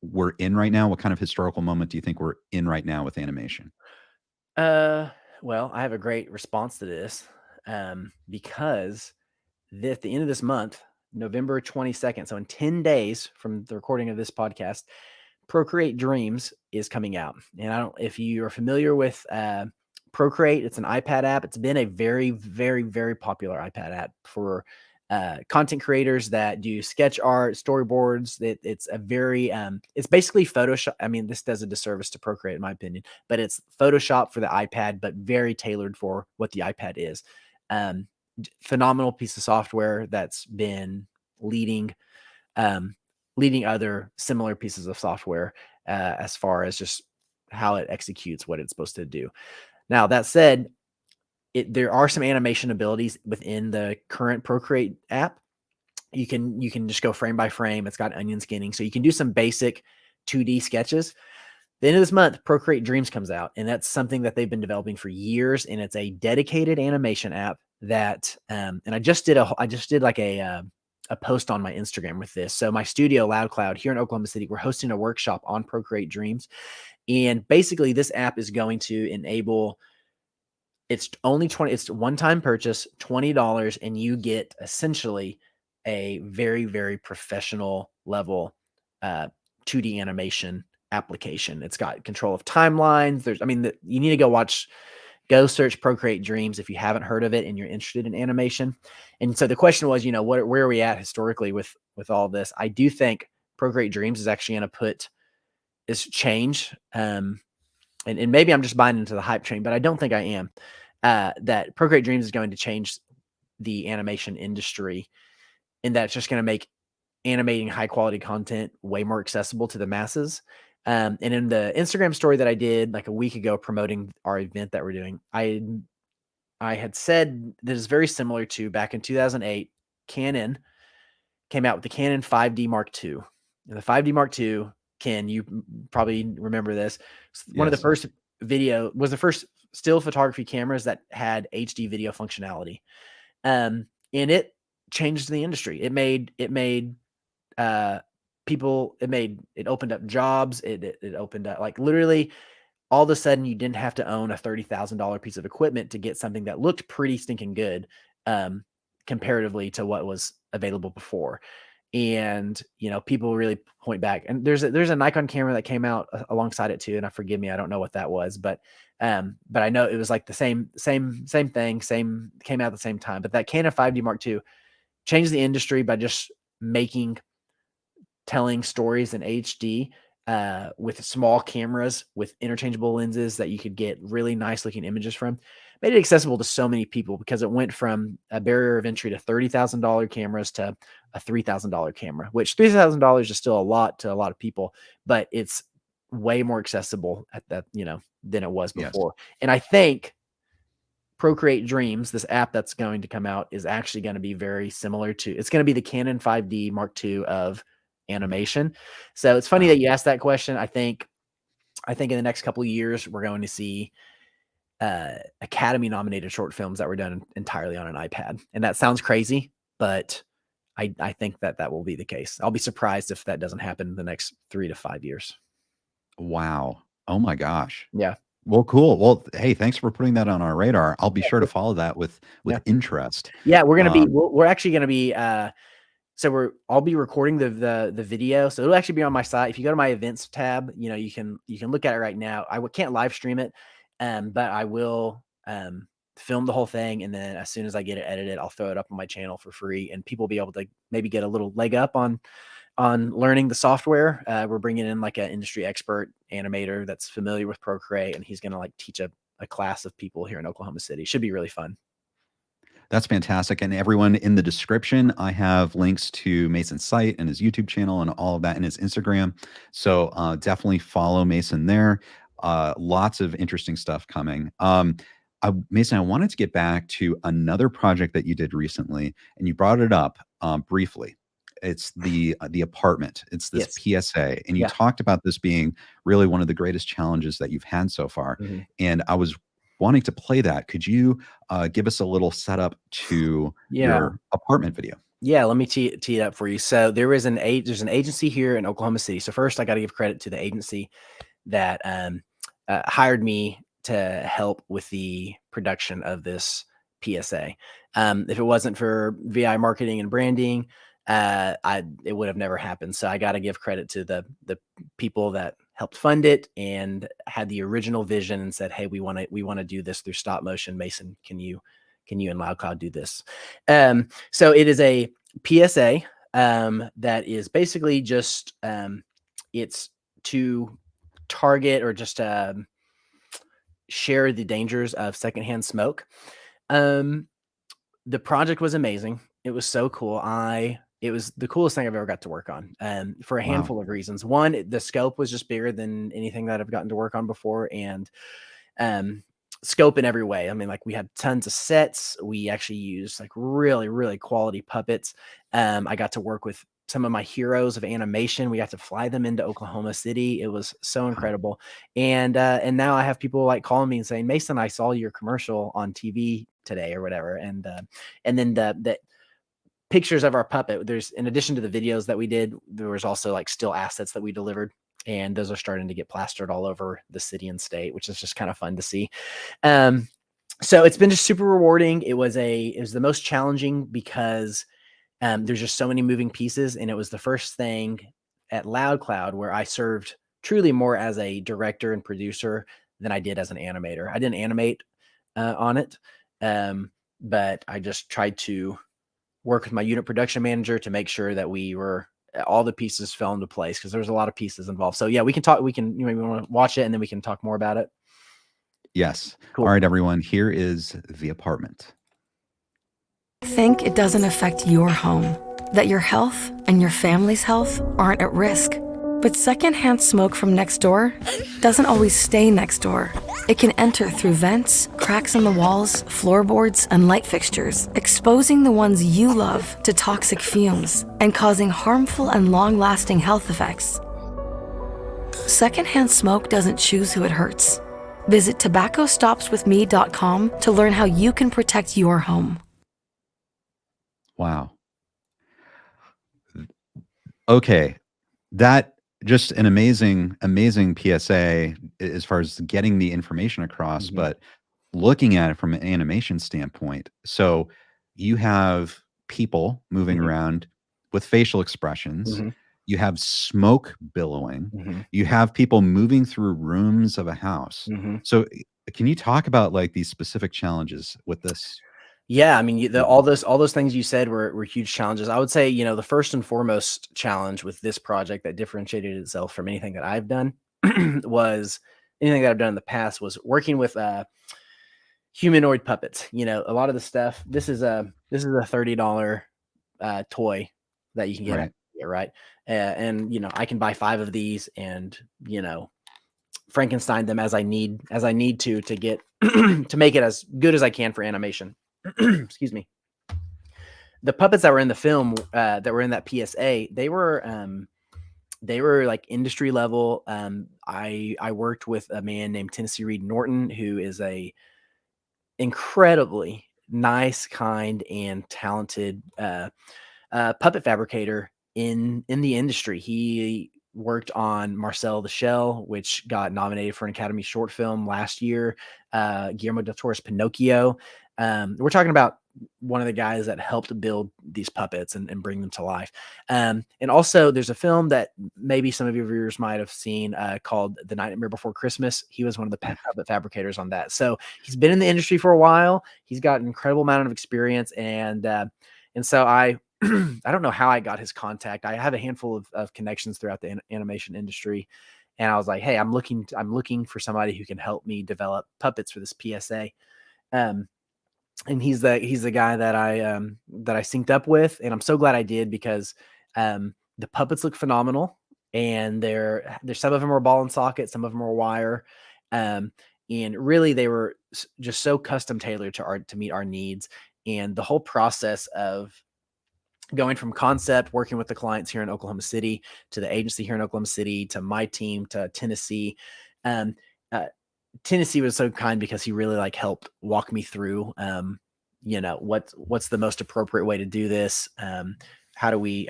we're in right now? What kind of historical moment do you think we're in right now with animation? Well, I have a great response to this, because at the end of this month, November 22nd, so in 10 days from the recording of this podcast, Procreate Dreams is coming out. And I don't, if you are familiar with Procreate, it's an iPad app. It's been a very, very, very popular iPad app for content creators that do sketch art, storyboards. It's a very, it's basically Photoshop. I mean, this does a disservice to Procreate, in my opinion, but it's Photoshop for the iPad, but very tailored for what the iPad is. Phenomenal piece of software that's been leading other similar pieces of software as far as just how it executes what it's supposed to do. Now, that said, there are some animation abilities within the current Procreate app. You can just go frame by frame. It's got onion skinning, so you can do some basic 2D sketches. The end of this month, Procreate Dreams comes out, and that's something that they've been developing for years. And it's a dedicated animation app that, and I just did like a post on my Instagram with this. So my studio, Loud Cloud, here in Oklahoma City, we're hosting a workshop on Procreate Dreams, and basically this app is going to enable. It's only it's one-time purchase, $20, and you get essentially a very, very professional level 2D animation application. It's got control of timelines. You need to go search Procreate Dreams if you haven't heard of it and you're interested in animation. And so the question was, you know, where are we at historically with all this? I do think Procreate Dreams is actually going to change. And maybe I'm just buying into the hype train, but I don't think I am. That Procreate Dreams is going to change the animation industry, and that's just going to make animating high quality content way more accessible to the masses. And in the Instagram story that I did like a week ago promoting our event that we're doing, I had said that is very similar to back in 2008, Canon came out with the Canon 5D Mark II. And the 5D Mark II, Ken, you probably remember this. One of the first was the first still photography cameras that had HD video functionality. And it changed the industry. It opened up jobs. It opened up, like, literally all of a sudden you didn't have to own a $30,000 piece of equipment to get something that looked pretty stinking good, comparatively to what was available before. And, you know, people really point back, and there's a Nikon camera that came out alongside it too. And forgive me, I don't know what that was, but I know it was like the same thing, came out at the same time. But that Canon 5D Mark II changed the industry by just telling stories in HD with small cameras with interchangeable lenses that you could get really nice looking images from. Made it accessible to so many people because it went from a barrier of entry to $30,000 cameras to a $3,000 camera, which $3,000 is still a lot to a lot of people, but it's way more accessible at that, you know, than it was before. Yes. And I think Procreate Dreams, this app that's going to come out, is actually going to be very similar to, it's going to be the Canon 5D Mark II of animation. So it's funny that you asked that question. I think in the next couple of years, we're going to see Academy nominated short films that were done entirely on an iPad. And that sounds crazy, but I think that will be the case. I'll be surprised if that doesn't happen in the next 3 to 5 years. Wow. Oh my gosh. Yeah. Well, cool. Well, hey, thanks for putting that on our radar. I'll be sure to follow that with Yeah. interest. Yeah, we're actually gonna be I'll be recording the video, so it'll actually be on my site. If you go to my events tab, you can look at it right now. I can't live stream it, but I will film the whole thing, and then as soon as I get it edited, I'll throw it up on my channel for free, and people will be able to maybe get a little leg up on learning the software. We're bringing in like an industry expert animator that's familiar with Procreate, and he's gonna like teach a class of people here in Oklahoma City. Should be really fun. That's fantastic. And everyone, in the description, I have links to Mason's site and his YouTube channel and all of that, and his Instagram. So definitely follow Mason there. Lots of interesting stuff coming. Mason, I wanted to get back to another project that you did recently, and you brought it up briefly. It's the apartment. It's this PSA, and you talked about this being really one of the greatest challenges that you've had so far. And I was wanting to play that. Could you give us a little setup to your apartment video? Yeah, let me tee it up for you. So there's an agency here in Oklahoma City. So first, I got to give credit to the agency that hired me to help with the production of this PSA. If it wasn't for VI marketing and branding, it would have never happened. So I got to give credit to the people that helped fund it and had the original vision and said, hey, we want to do this through stop motion. Mason, can you and LoudCloud do this? So it is a PSA that is basically just it's to target or just share the dangers of secondhand smoke. The project was amazing. It was so cool. It was the coolest thing I've ever got to work on, for a handful of reasons. One, the scope was just bigger than anything that I've gotten to work on before, and scope in every way. I mean, like, we had tons of sets. We actually used like really, really quality puppets. I got to work with some of my heroes of animation. We got to fly them into Oklahoma City. It was so incredible. And now I have people like calling me and saying, Mason, I saw your commercial on TV today or whatever. And then the pictures of our puppet, there's, in addition to the videos that we did, there was also like still assets that we delivered, and those are starting to get plastered all over the city and state, which is just kind of fun to see. So it's been just super rewarding. It was the most challenging because there's just so many moving pieces, and it was the first thing at LoudCloud where I served truly more as a director and producer than I did as an animator. I didn't animate on it, but I just tried to work with my unit production manager to make sure that all the pieces fell into place, because there's a lot of pieces involved. So yeah, we can talk. You maybe want to watch it and then we can talk more about it. Yes. Cool. All right, everyone. Here is the apartment. Think it doesn't affect your home, that your health and your family's health aren't at risk. But secondhand smoke from next door doesn't always stay next door. It can enter through vents, cracks in the walls, floorboards, and light fixtures, exposing the ones you love to toxic fumes and causing harmful and long-lasting health effects. Secondhand smoke doesn't choose who it hurts. Visit tobaccostopswithme.com to learn how you can protect your home. Wow. Okay. That just an amazing PSA as far as getting the information across, but looking at it from an animation standpoint. So you have people moving around with facial expressions. You have smoke billowing. You have people moving through rooms of a house. So can you talk about like these specific challenges with this? Yeah, I mean, all those things you said were huge challenges. I would say, the first and foremost challenge with this project that differentiated itself from anything that I've done was anything that I've done in the past was working with humanoid puppets. A lot of the stuff. This is a $30 toy that you can get right. And I can buy 5 of these and Frankenstein them as I need to get to make it as good as I can for animation. Excuse me. The puppets that were in the film, that were in that PSA, they were they were like industry level. I worked with a man named Tennessee Reed Norton, who is a incredibly nice, kind, and talented puppet fabricator in the industry. He worked on Marcel the Shell, which got nominated for an Academy short film last year. Guillermo del Toro's Pinocchio. We're talking about one of the guys that helped build these puppets and bring them to life. And also there's a film that maybe some of your viewers might have seen called The Nightmare Before Christmas. He was one of the puppet fabricators on that. So he's been in the industry for a while. He's got an incredible amount of experience. And so I don't know how I got his contact. I have a handful of connections throughout the animation industry. And I was like, hey, I'm looking for somebody who can help me develop puppets for this PSA. And he's the guy that I synced up with, and I'm so glad I did, because the puppets look phenomenal, and they're some of them are ball and socket, some of them are wire, and really they were just so custom tailored to meet our needs. And the whole process of going from concept, working with the clients here in Oklahoma City, to the agency here in Oklahoma City, to my team, to Tennessee. Tennessee was so kind because he really like helped walk me through, what's the most appropriate way to do this. How do we,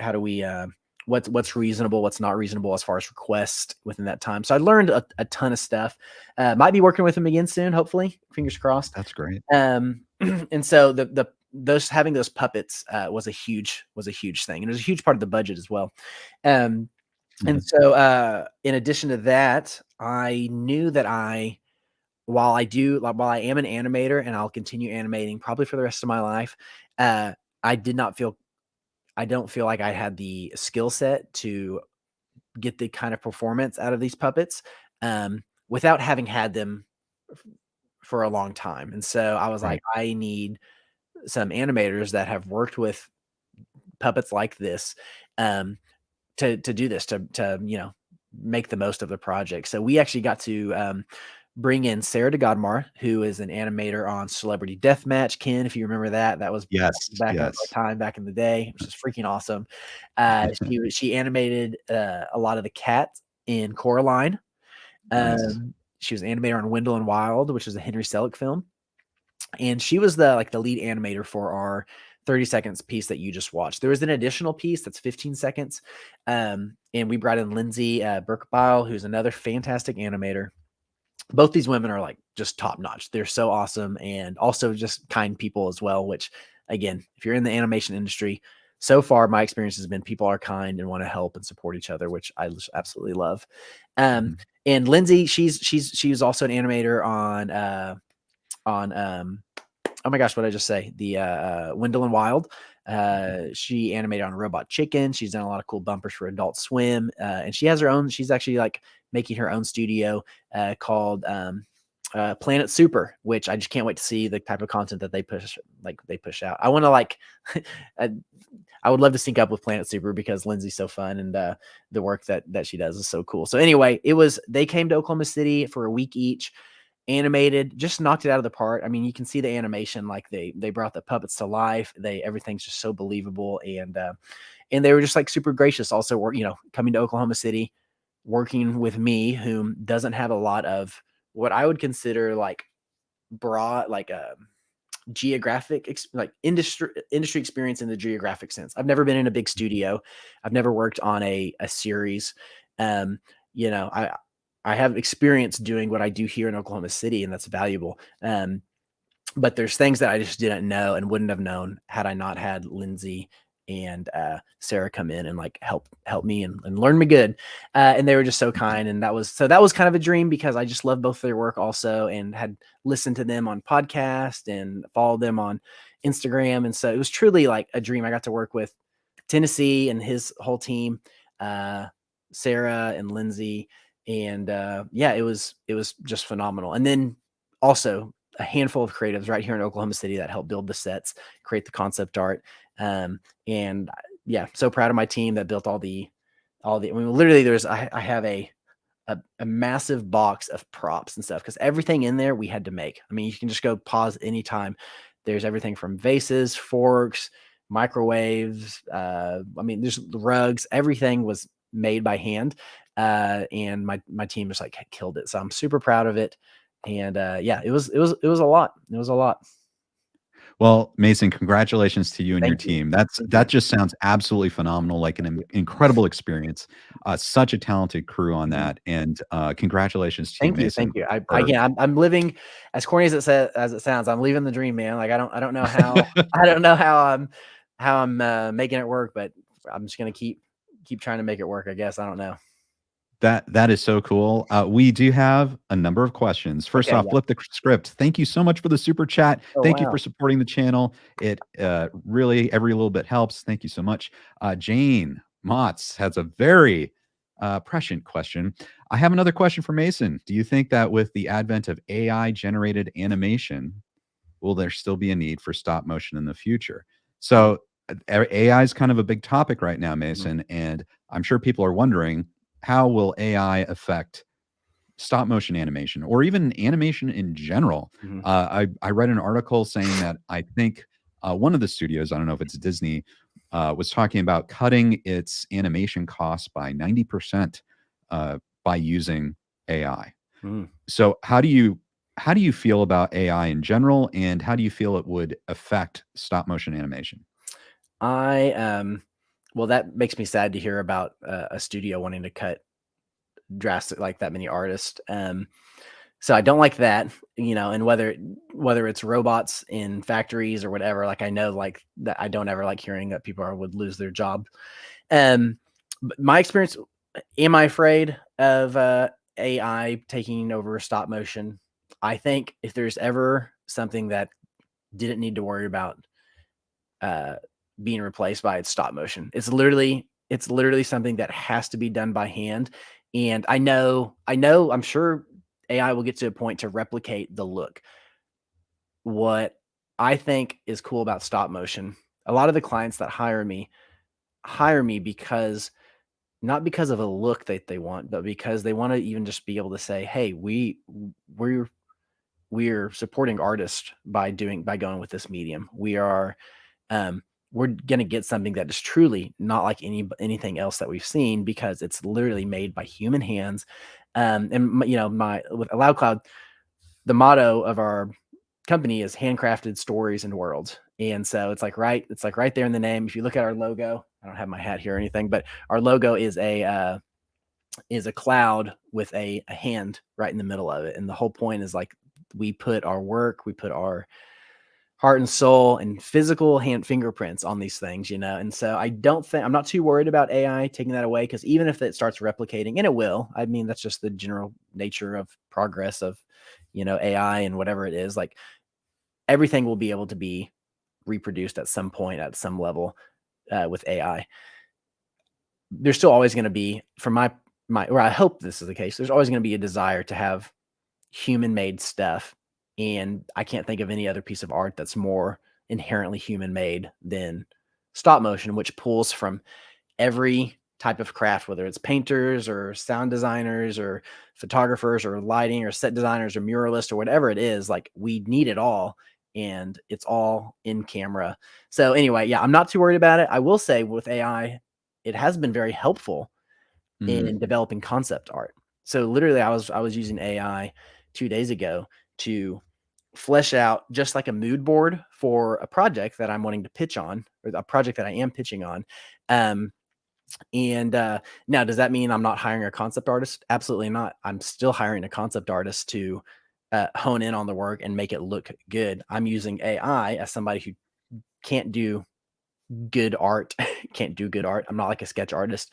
what's reasonable, what's not reasonable as far as requests within that time. So I learned a ton of stuff. Might be working with him again soon, hopefully, fingers crossed. That's great. And so having those puppets was a huge thing, and it was a huge part of the budget as well. And so in addition to that, I knew that while I am an animator and I'll continue animating probably for the rest of my life, I don't feel like I had the skill set to get the kind of performance out of these puppets without having had them for a long time. And so I was like, I need some animators that have worked with puppets like this to do this, to make the most of the project. So we actually got to bring in Sarah DeGodmar, who is an animator on Celebrity Deathmatch. Ken, if you remember that was back in our time back in the day, which is freaking awesome. She animated a lot of the cats in Coraline. Nice. She was an animator on Wendell and Wild, which is a Henry Selick film. And she was the lead animator for our 30 seconds piece that you just watched. There was an additional piece that's 15 seconds. And we brought in Lindsay Berkebile, who's another fantastic animator. Both these women are like just top notch. They're so awesome, and also just kind people as well, which again, if you're in the animation industry, so far my experience has been people are kind and want to help and support each other, which I just absolutely love. And Lindsay, she's also an animator on oh my gosh, what did I just say? The Wendell and Wild. She animated on Robot Chicken. She's done a lot of cool bumpers for Adult Swim. And she has her own, she's actually like making her own studio called Planet Super, which I just can't wait to see the type of content that they push out. I want to I would love to sync up with Planet Super because Lindsay's so fun, and the work that she does is so cool. So anyway, they came to Oklahoma City for a week each, animated, just knocked it out of the park. I mean, you can see the animation, like they brought the puppets to life. Everything's just so believable, and they were just like super gracious. Also, coming to Oklahoma City, working with me, who doesn't have a lot of what I would consider like broad, like geographic, like industry experience in the geographic sense. I've never been in a big studio. I've never worked on a series. I have experience doing what I do here in Oklahoma City, and that's valuable. But there's things that I just didn't know and wouldn't have known had I not had Lindsay and Sarah come in and like help me and learn me good. And they were just so kind. And that was kind of a dream, because I just love both their work also, and had listened to them on podcast and followed them on Instagram. And so it was truly like a dream. I got to work with Tennessee and his whole team, Sarah and Lindsay. And it was just phenomenal. And then also a handful of creatives right here in Oklahoma City that helped build the sets, create the concept art. And yeah, so proud of my team that built all the, I mean, literally I have a massive box of props and stuff, because everything in there we had to make. I mean, you can just go pause anytime. There's everything from vases, forks, microwaves. I mean, there's rugs, everything was made by hand. And my team just like killed it. So I'm super proud of it. And yeah, it was a lot. It was a lot. Well, Mason, congratulations to you and your Thank you. team. Thank That you. just sounds absolutely phenomenal, like an incredible experience. Such a talented crew on that, and congratulations to you, Thank you. Mason. Thank you. I for- again, I'm living as corny as it sounds. I'm living the dream, man. Like I don't know how I don't know how I'm making it work, but I'm just gonna keep trying to make it work. I guess I don't know. That is so cool. We do have a number of questions. First Okay, off, yeah. flip the script. Thank you so much for the super chat. Oh, Thank you wow. for supporting the channel. It really every little bit helps. Thank you so much. Jane Motz has a very prescient question. I have another question for Mason. Do you think that with the advent of AI generated animation, will there still be a need for stop motion in the future? So AI is kind of a big topic right now, Mason, and I'm sure people are wondering, how will AI affect stop motion animation or even animation in general? Mhm. I read an article saying that I think one of the studios, I don't know if it's Disney, was talking about cutting its animation costs by 90% by using AI. Mm. So how do you feel about AI in general, and how do you feel it would affect stop motion animation? Well, that makes me sad to hear about a studio wanting to cut drastic like that many artists. So I don't like that, and whether it's robots in factories or whatever, like I know like that I don't ever like hearing that people would lose their job. But my experience, am I afraid of AI taking over stop motion? I think if there's ever something that didn't need to worry about uh, being replaced by, it's stop motion. It's literally something that has to be done by hand. And I'm sure AI will get to a point to replicate the look. What I think is cool about stop motion, a lot of the clients that hire me because not because of a look that they want, but because they want to even just be able to say, "Hey, we're we're supporting artists by going with this medium. Um, we're gonna get something that is truly not like anything else that we've seen because it's literally made by human hands." My with Allow Cloud, the motto of our company is handcrafted stories and worlds. And so it's like right there in the name. If you look at our logo, I don't have my hat here or anything, but our logo is a cloud with a hand right in the middle of it. And the whole point is like we put our work, we put our heart and soul and physical hand fingerprints on these things, And so I'm not too worried about AI taking that away, because even if it starts replicating, and it will, I mean, that's just the general nature of progress of, AI and whatever it is, like everything will be able to be reproduced at some point at some level with AI. There's still always going to be, from or I hope this is the case, there's always going to be a desire to have human made stuff. And I can't think of any other piece of art that's more inherently human made than stop motion, which pulls from every type of craft, whether it's painters or sound designers or photographers or lighting or set designers or muralists or whatever it is. Like we need it all, and it's all in camera. So anyway, yeah, I'm not too worried about it. I will say with AI, it has been very helpful in developing concept art. So literally I was using AI 2 days ago to flesh out just like a mood board for a project that I'm wanting to pitch on, or a project that I am pitching on. Now, does that mean I'm not hiring a concept artist? Absolutely not. I'm still hiring a concept artist to hone in on the work and make it look good. I'm using AI as somebody who can't do good art, can't do good art. I'm not like a sketch artist.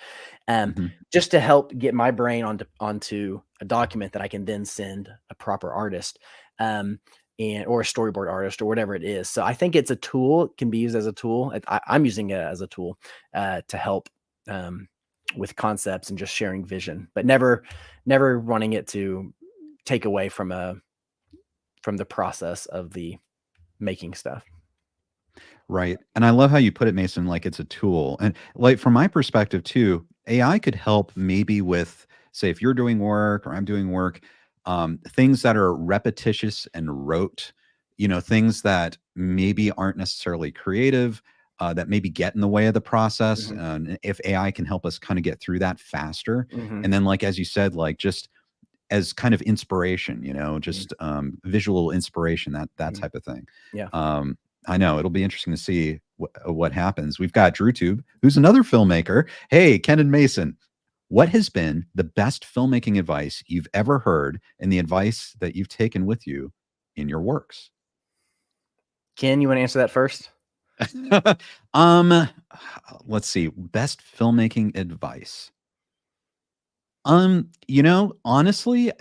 Just to help get my brain onto a document that I can then send a proper artist. Or a storyboard artist or whatever it is. So I think it's a tool. It can be used as a tool. I'm using it as a tool to help with concepts and just sharing vision, but never wanting it to take away from the process of the making stuff. Right. And I love how you put it, Mason, like it's a tool. And like from my perspective too, AI could help maybe with, say, if you're doing work or I'm doing work, things that are repetitious and rote, things that maybe aren't necessarily creative. that maybe get in the way of the process. Mhm. And if AI can help us kind of get through that faster. Mhm. And then, like, as you said, like just as kind of inspiration, just visual inspiration, that Mhm. type of thing. Yeah. I know it'll be interesting to see what happens. We've got DrewTube, who's another filmmaker. Hey, Ken and Mason, what has been the best filmmaking advice you've ever heard and the advice that you've taken with you in your works? Ken, you want to answer that first? um, let's see. Best filmmaking advice. Honestly,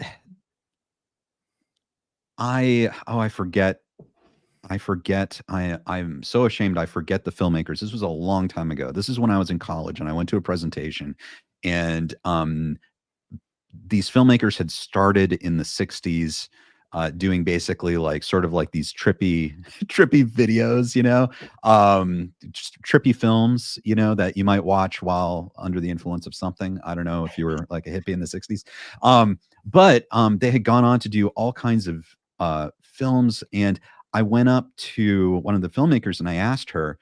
I forget. I'm so ashamed. I forget the filmmakers. This was a long time ago. This is when I was in college and I went to a presentation, and these filmmakers had started in the 60s, doing basically like sort of like these trippy trippy videos, just trippy films, that you might watch while under the influence of something. I don't know if you were like a hippie in the 60s. But they had gone on to do all kinds of films, and I went up to one of the filmmakers and I asked her,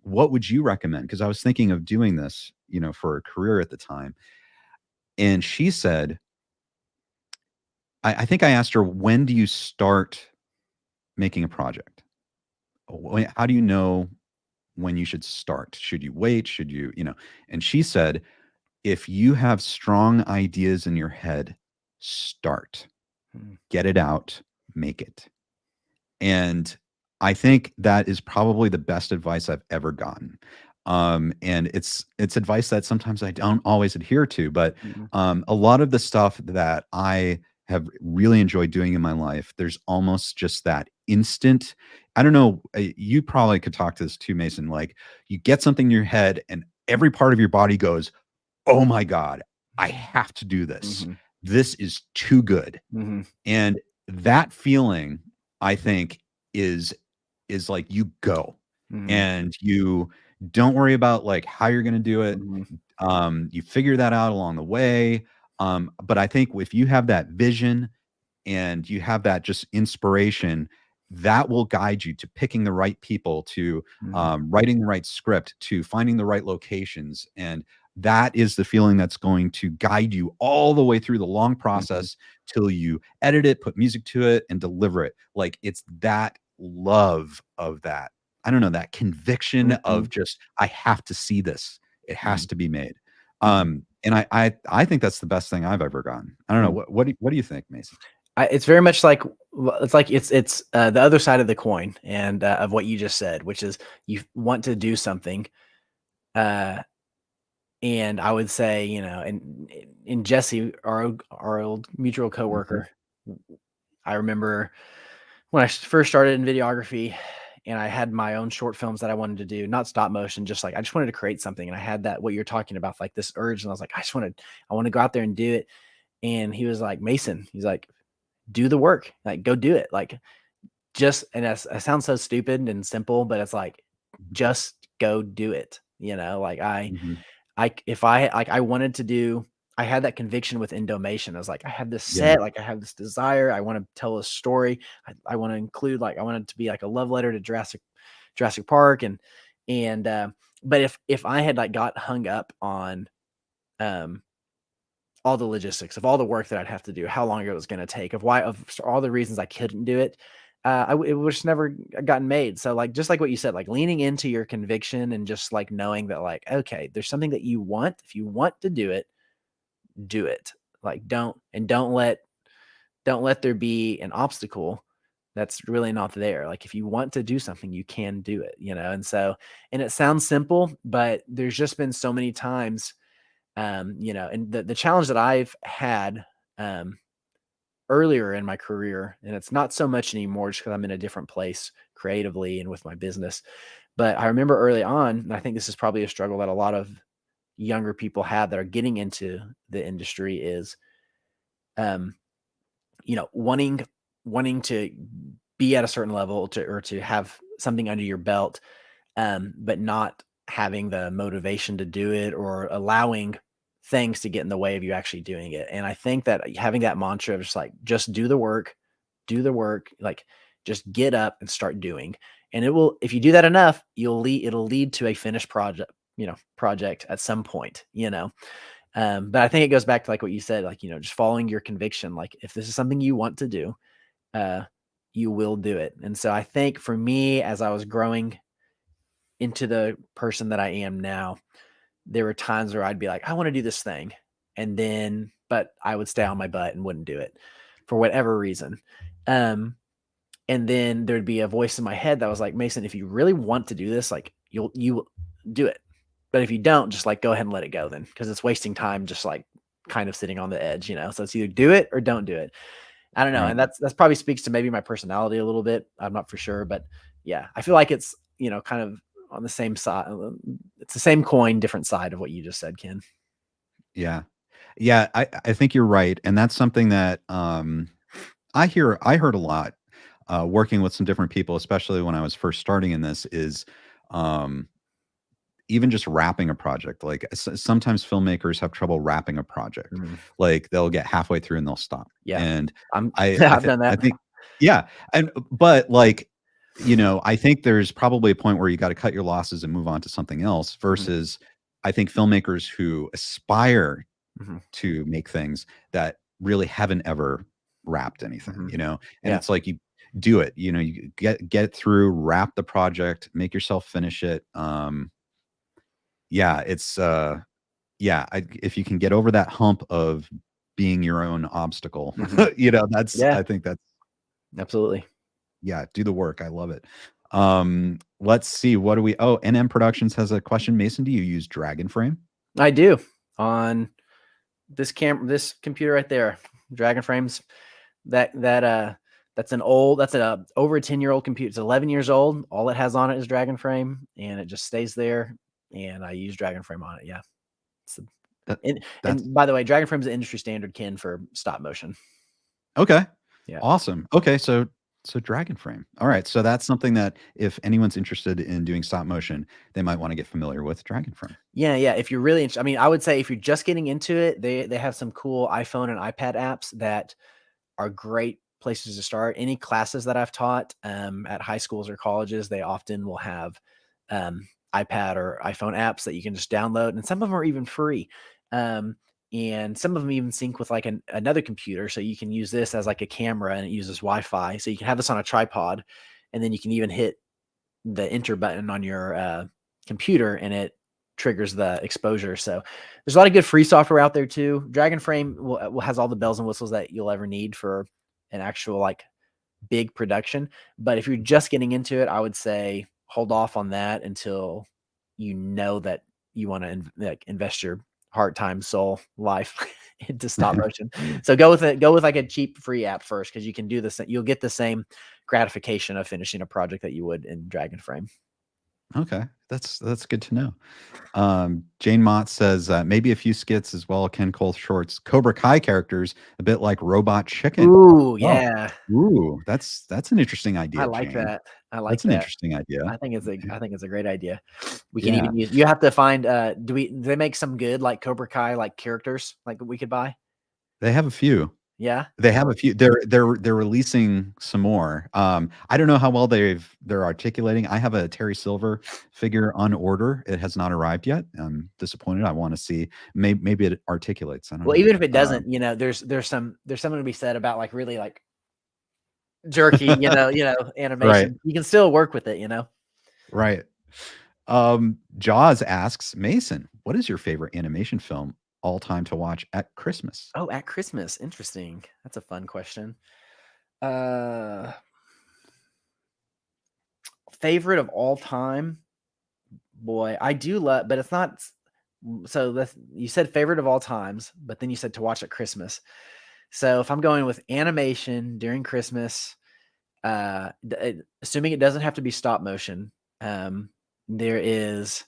what would you recommend? Because I was thinking of doing this, for a career at the time. And she said, I think I asked her, when do you start making a project? How do you know when you should start? Should you wait? Should you? And she said, if you have strong ideas in your head, start, Mhm. get it out, make it. And I think that is probably the best advice I've ever gotten. And it's advice that sometimes I don't always adhere to, but Mhm. a lot of the stuff that I have really enjoyed doing in my life, there's almost just that instant. I don't know. You probably could talk to this too, Mason. Like, you get something in your head, and every part of your body goes, "Oh my God, I have to do this. Mhm. This is too good." Mhm. And that feeling, I think, is like you go Mhm. and you don't worry about like how you're going to do it. Mhm. You figure that out along the way. But I think if you have that vision and you have that just inspiration, that will guide you to picking the right people, to Mhm. writing the right script, to finding the right locations. And that is the feeling that's going to guide you all the way through the long Mhm. process till you edit it, put music to it, and deliver it. Like, it's that love of that. I don't know, that conviction Mhm. of just, I have to see this. It has Mhm. to be made. Mhm. And I think that's the best thing I've ever gotten. I don't know. Mhm. What do you think, Mason? It's very much like it's the other side of the coin and of what you just said, which is you want to do something, uh, and I would say, and Jesse, our old mutual Mhm. coworker, I remember when I first started in videography, and I had my own short films that I wanted to do, not stop motion, just like I just wanted to create something, and I had that what you're talking about, like this urge, and I was like, I want to go out there and do it. And he was like, Mason, he's like, do the work, like go do it, like just and it sounds so stupid and simple, but it's like just go do it. Like Mhm. if I like I wanted to do I had that conviction with Indomation. I was like, I have this Yeah. set, like I have this desire. I want to tell a story. I want to include like I want it to be like a love letter to Jurassic Park and but if I had like got hung up on um all the logistics of all the work that I'd have to do, how long it was going to take, of all the reasons I couldn't do it, it was just never gotten made. So like just like what you said, like leaning into your conviction and just like knowing that like okay, there's something that you want. If you want to do it, do it. Like don't let there be an obstacle that's really not there. Like if you want to do something, you can do it. And it sounds simple, but there's just been so many times and the challenge that I've had um earlier in my career, and it's not so much anymore just because I'm in a different place creatively and with my business. But I remember early on, and I think this is probably a struggle that a lot of younger people have that are getting into the industry is um wanting to be at a certain level to have something under your belt, but not having the motivation to do it or allowing things to get in the way of you actually doing it. And I think that having that mantra of just like, just do the work, like just get up and start doing. and it will, if you do that enough, it'll lead to a finished project at some point, but I think it goes back to like what you said, like, just following your conviction. Like if this is something you want to do, you will do it. And so I think for me, as I was growing into the person that I am now, there were times where I'd be like, I want to do this thing. But I would stay on my butt and wouldn't do it for whatever reason. And then there'd be a voice in my head that was like, Mason, if you really want to do this, like you will do it. But if you don't, just like go ahead and let it go then, because it's wasting time just like kind of sitting on the edge, So it's either do it or don't do it. I don't know. Right. And that's probably speaks to maybe my personality a little bit. I'm not for sure, but yeah, I feel like it's, kind of on the same side. It's the same coin, different side of what you just said, Ken. Yeah. Yeah, I think you're right. And that's something that I heard a lot working with some different people, especially when I was first starting in this, is even just wrapping a project. Like sometimes filmmakers have trouble wrapping a project. Mhm. Like they'll get halfway through and they'll stop. Yeah. And I've done that. I think, yeah. But like, I think there's probably a point where you got to cut your losses and move on to something else versus I think filmmakers who aspire to make things that really haven't ever wrapped anything, and it's like you do it, you get through, wrap the project, make yourself finish it. It's if you can get over that hump of being your own obstacle, that's I think that's absolutely. Yeah, do the work. I love it. Let's see, what do we NM Productions has a question. Mason, do you use Dragon Frame? I do on this computer right there. Dragon Frames. That's an over a 10-year-old computer. It's 11 years old. All it has on it is Dragon Frame, and it just stays there. And I use Dragon Frame on it. Yeah. And by the way, Dragon Frame is an industry standard, Ken, for stop motion. Okay. Yeah. Awesome. Okay. So Dragon Frame. All right. So that's something that if anyone's interested in doing stop motion, they might want to get familiar with Dragon Frame. Yeah. Yeah. If you're really interested, I mean, I would say if you're just getting into it, they have some cool iPhone and iPad apps that are great places to start. Any classes that I've taught at high schools or colleges, they often will have iPad or iPhone apps that you can just download. And some of them are even free. And some of them even sync with like another computer. So you can use this as like a camera and it uses Wi-Fi. So you can have this on a tripod and then you can even hit the enter button on your computer and it triggers the exposure. So there's a lot of good free software out there too. Dragon Frame has all the bells and whistles that you'll ever need for an actual like big production. But if you're just getting into it, I would say hold off on that until you know that you want to invest your heart, time, soul, life into stop motion. So go with like a cheap free app first, because you can do this. You'll get the same gratification of finishing a project that you would in Dragon Frame. Okay, that's good to know. Jane Mott says maybe a few skits as well. Ken Cole shorts, Cobra Kai characters, a bit like Robot Chicken. Ooh, yeah. Ooh, that's an interesting idea. I like Jane. that. That's an interesting idea. I think it's a great idea. We can even use. You have to find. Do they make some good like Cobra Kai like characters like we could buy? They have a few. Yeah, they have a few. They're releasing some more. I don't know how well they're articulating. I have a Terry Silver figure on order. It has not arrived yet. I'm disappointed. I want to see. Maybe it articulates. I don't know. Even if it doesn't, there's something to be said about like really like jerky, animation. Right. You can still work with it, Right. Jaws asks, Mason, what is your favorite animation film all time to watch at Christmas? Oh, at Christmas. Interesting. That's a fun question. Favorite of all time? Boy, I do love, but it's not. So you said favorite of all times, but then you said to watch at Christmas. So if I'm going with animation during Christmas, assuming it doesn't have to be stop motion, there is.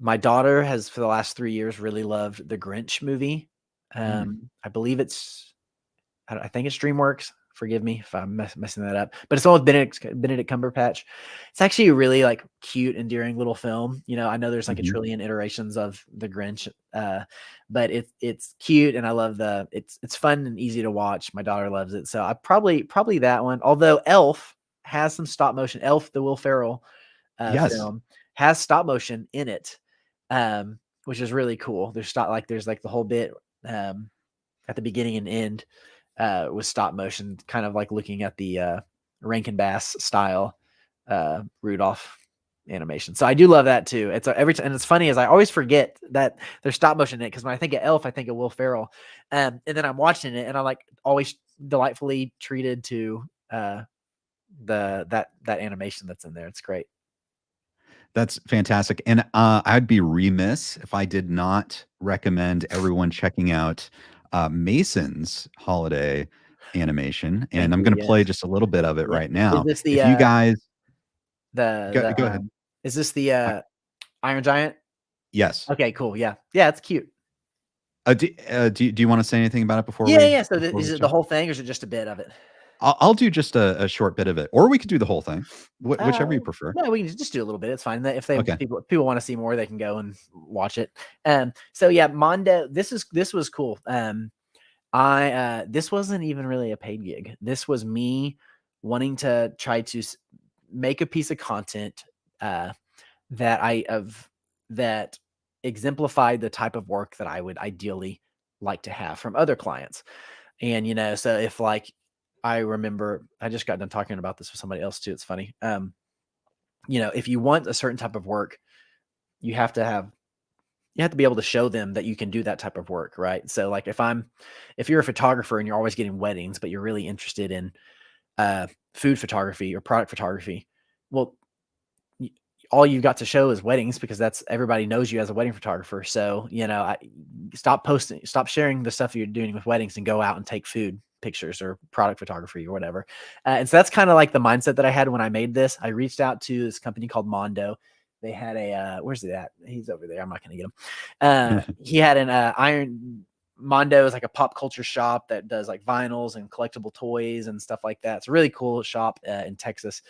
My daughter has for the last 3 years really loved the Grinch movie. I believe I think it's DreamWorks. Forgive me if I'm messing that up, but it's all with Benedict Cumberbatch. It's actually a really like cute, endearing little film. I know there's like a trillion iterations of the Grinch, but it's cute and I love it's fun and easy to watch. My daughter loves it, so I probably that one. Although Elf has some stop motion. Elf, the Will Ferrell Yes. film, has stop motion in it, which is really cool. There's the whole bit at the beginning and end with stop motion, kind of like looking at the Rankin Bass style Rudolph animation. So I do love that too. It's every time, and it's funny, as I always forget that there's stop motion in it, because when I think of Elf, I think of Will Ferrell, and then I'm watching it and I'm like always delightfully treated to that animation that's in there. It's great. That's fantastic. And I'd be remiss if I did not recommend everyone checking out Mason's holiday animation. And I'm going to play just a little bit of it right now. Is this the if you guys go ahead. Is this the Iron Giant? Yes. Okay, cool. Yeah, it's cute. Do you want to say anything about it before? Yeah. So is it the whole thing, or is it just a bit of it? I'll do just a short bit of it, or we could do the whole thing, whichever you prefer. No, we can just do a little bit. It's fine. If Okay. people want to see more, they can go and watch it. So yeah, Mondo. This was cool. This wasn't even really a paid gig. This was me wanting to try to make a piece of content that exemplified the type of work that I would ideally like to have from other clients. And so if like, I remember I just got done talking about this with somebody else too. It's funny. If you want a certain type of work, you have to be able to show them that you can do that type of work, right? So like if you're a photographer and you're always getting weddings, but you're really interested in food photography or product photography, well, all you've got to show is weddings, because that's, everybody knows you as a wedding photographer. So, stop sharing the stuff you're doing with weddings and go out and take food pictures or product photography or whatever. And so that's kind of like the mindset that I had when I made this. I reached out to this company called Mondo. They had where's it at? He's over there. I'm not going to get him. He had an Mondo is like a pop culture shop that does like vinyls and collectible toys and stuff like that. It's a really cool shop in Texas.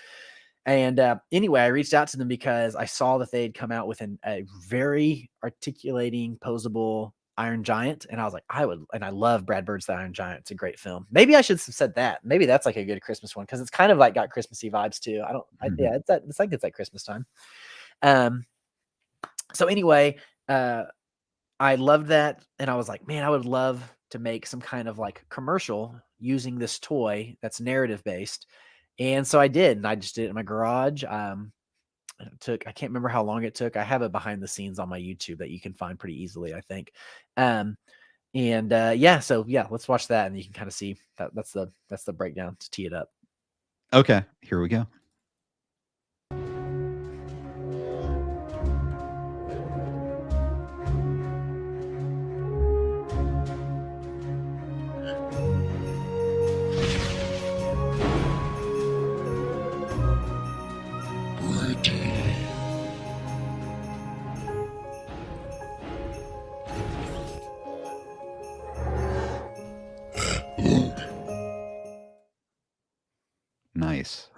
And anyway, I reached out to them because I saw that they'd come out with a very articulating, posable Iron Giant. And I was like, and I love Brad Bird's The Iron Giant. It's a great film. Maybe I should have said that. Maybe that's like a good Christmas one, because it's kind of like got Christmassy vibes too. It's like Christmas time. So anyway, I loved that. And I was like, man, I would love to make some kind of like commercial using this toy that's narrative based. And so I did, and I just did it in my garage. I can't remember how long it took. I have it behind the scenes on my YouTube that you can find pretty easily, I think. So let's watch that, and you can kind of see that's the breakdown to tee it up. Okay, here we go. Nice.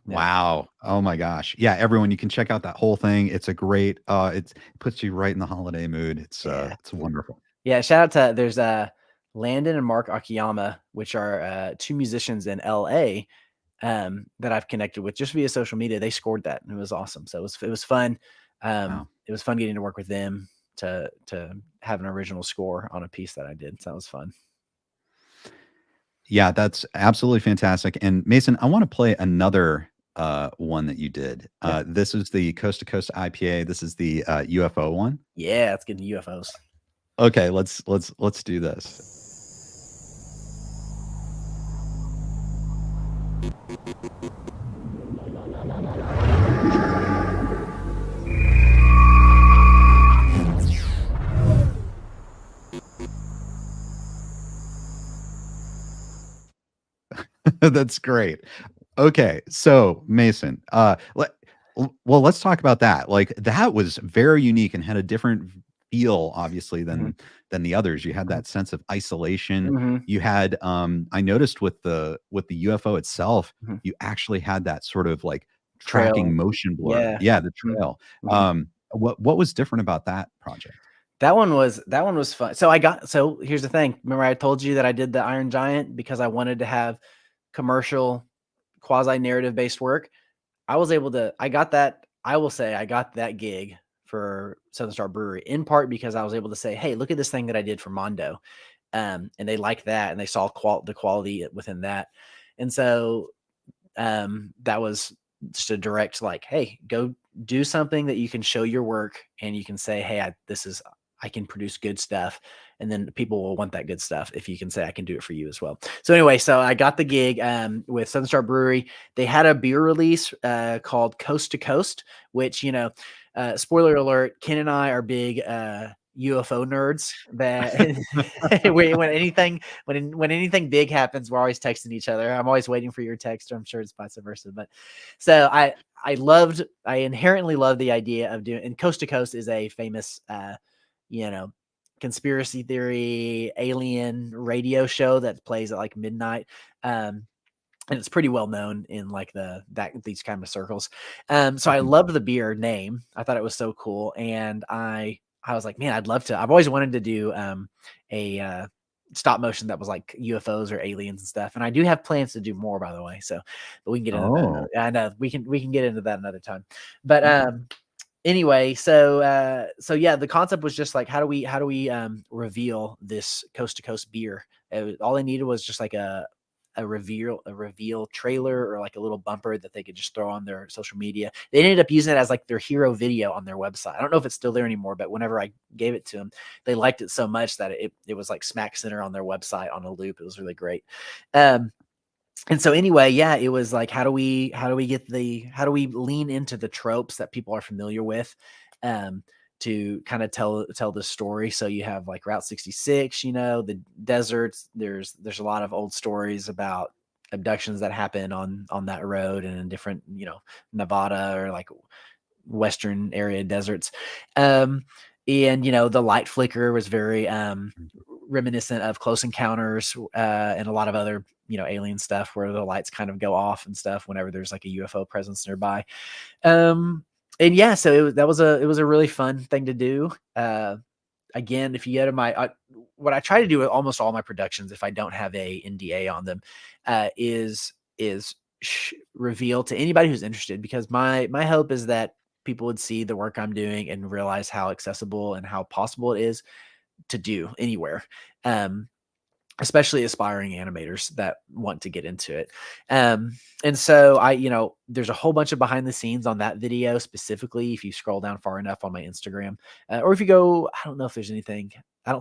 Wow. Oh my gosh. Yeah, everyone, you can check out that whole thing. It's a great it puts you right in the holiday mood. It's wonderful. Yeah, shout out to there's Landon and Mark Akiyama, which are two musicians in LA that I've connected with just via social media. They scored that, and it was awesome. So it was fun. Wow. It was fun getting to work with them to have an original score on a piece that I did. So that was fun. Yeah, that's absolutely fantastic. And Mason, I want to play another one that you did. This is the Coast to Coast IPA. This is the UFO one. Yeah, let's get into UFOs. Okay, let's do this. That's great. Okay, so Mason, let's talk about that. Like, that was very unique and had a different feel, obviously, than the others. You had that sense of isolation. You had, I noticed with the UFO itself, you actually had that sort of like tracking motion blur. Yeah, the trail. What was different about that project? That one was fun. So here's the thing. Remember I told you that I did the Iron Giant because I wanted to have commercial quasi narrative based work, I got that gig for Southern Star Brewery in part because I was able to say, hey, look at this thing that I did for Mondo. And they liked that, and they saw the quality within that. And so that was just a direct, like, hey, go do something that you can show your work and you can say, hey, I can produce good stuff. And then people will want that good stuff if you can say I can do it for you as well. So anyway, so I got the gig with Southern Star Brewery. They had a beer release called Coast to Coast, which, spoiler alert, Ken and I are big UFO nerds. That when anything big happens, we're always texting each other. I'm always waiting for your text. I'm sure it's vice versa. But so I inherently love the idea of doing. And Coast to Coast is a famous conspiracy theory alien radio show that plays at like midnight. And it's pretty well known in like these kind of circles. So I loved the beer name. I thought it was so cool. And I was like, man, I'd love to. I've always wanted to do a stop motion that was like UFOs or aliens and stuff. And I do have plans to do more, by the way. So, but we can get into that. I know we can get into that another time. But anyway, so yeah, the concept was just like, how do we reveal this Coast to Coast beer? All they needed was just like a reveal trailer or like a little bumper that they could just throw on their social media. They ended up using it as like their hero video on their website. I don't know if it's still there anymore, but whenever I gave it to them, they liked it so much that it was like smack center on their website on a loop. It was really great. And so anyway, yeah, it was like, how do we lean into the tropes that people are familiar with, to kind of tell the story. So you have like Route 66, the deserts. There's a lot of old stories about abductions that happen on that road and in different, Nevada or like Western area deserts. And, the light flicker was very reminiscent of Close Encounters and a lot of other, alien stuff where the lights kind of go off and stuff whenever there's like a UFO presence nearby. And yeah, so it was a really fun thing to do. Again, if you go to what I try to do with almost all my productions, if I don't have a NDA on them, is reveal to anybody who's interested, because my hope is that people would see the work I'm doing and realize how accessible and how possible it is to do anywhere. Especially aspiring animators that want to get into it. And so there's a whole bunch of behind the scenes on that video specifically, if you scroll down far enough on my Instagram, or if you go, I don't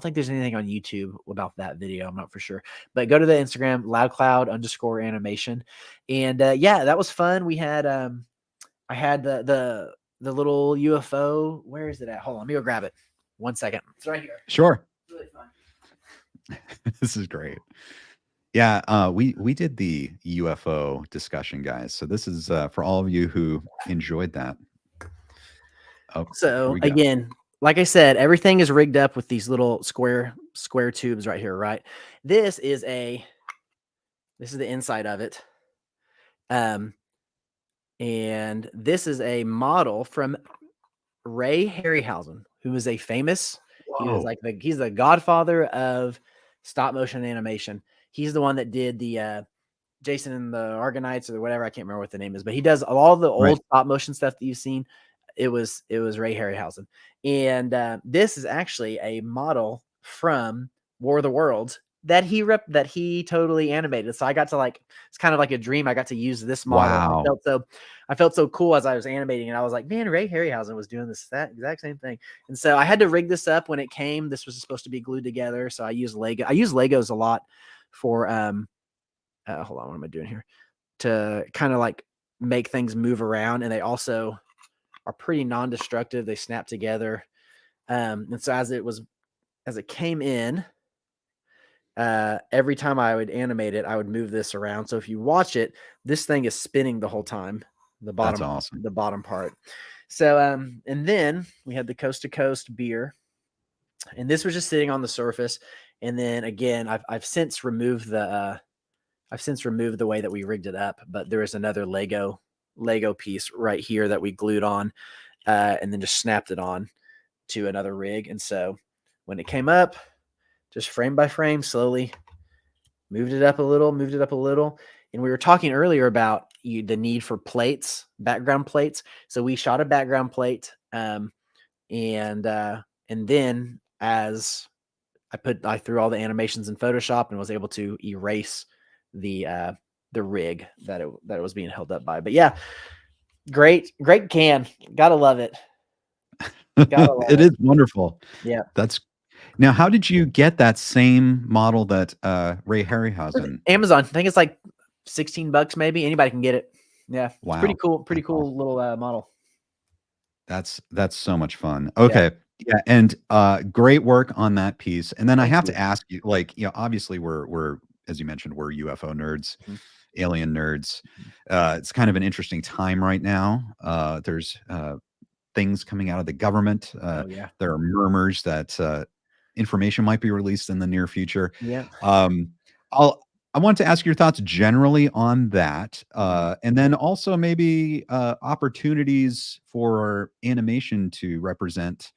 think there's anything on YouTube about that video. I'm not for sure, but go to the Instagram, loudcloud_animation. And yeah, that was fun. We had, I had the little UFO. Where is it at? Hold on, let me go grab it. 1 second. It's right here. Sure. It's really fun. This is great. Yeah, we did the UFO discussion, guys. So this is for all of you who enjoyed that. Oh, so again, like I said, everything is rigged up with these little square tubes right here, right? This is the inside of it. And this is a model from Ray Harryhausen, who is a famous, he's the godfather of stop motion animation. He's the one that did the Jason and the Argonauts or whatever. I can't remember what the name is, but he does all the old stop motion stuff that you've seen. It was Ray Harryhausen. And this is actually a model from War of the Worlds that he totally animated. So I got to it's kind of like a dream. I got to use this model. Wow. I felt so cool as I was animating, and I was like, man, Ray Harryhausen was doing that exact same thing. And so I had to rig this up when it came. This was supposed to be glued together. So I use Lego. I use Legos a lot for, hold on, what am I doing here? To kind of like make things move around. And they also are pretty non-destructive. They snap together. And so as it came in, every time I would animate it, I would move this around. So if you watch it, this thing is spinning the whole time. That's awesome. The bottom part. So, and then we had the Coast to Coast beer, and this was just sitting on the surface. And then again, I've since removed the way that we rigged it up, but there is another Lego piece right here that we glued on, and then just snapped it on to another rig. And so when it came up, just frame by frame, slowly moved it up a little. And we were talking earlier about, the need for plates, background plates. So we shot a background plate, and then as I threw all the animations in Photoshop and was able to erase the rig that it was being held up by. But yeah, great can. Gotta love it. Gotta love It is wonderful. Yeah. That's now. How did you get that same model that Ray Harryhausen? Amazon. I think it's like $16 maybe. Anybody can get it. Yeah. Wow. It's pretty cool. Pretty That's cool awesome. little model. That's so much fun. Okay. Yeah. And great work on that piece. And then I Thank have you. to ask you, like, obviously we're as you mentioned, we're UFO nerds, Mhm. alien nerds. It's kind of an interesting time right now. There's things coming out of the government. Oh yeah. There are murmurs that information might be released in the near future. Yeah. I want to ask your thoughts generally on that, Mhm. and then also maybe opportunities for animation to represent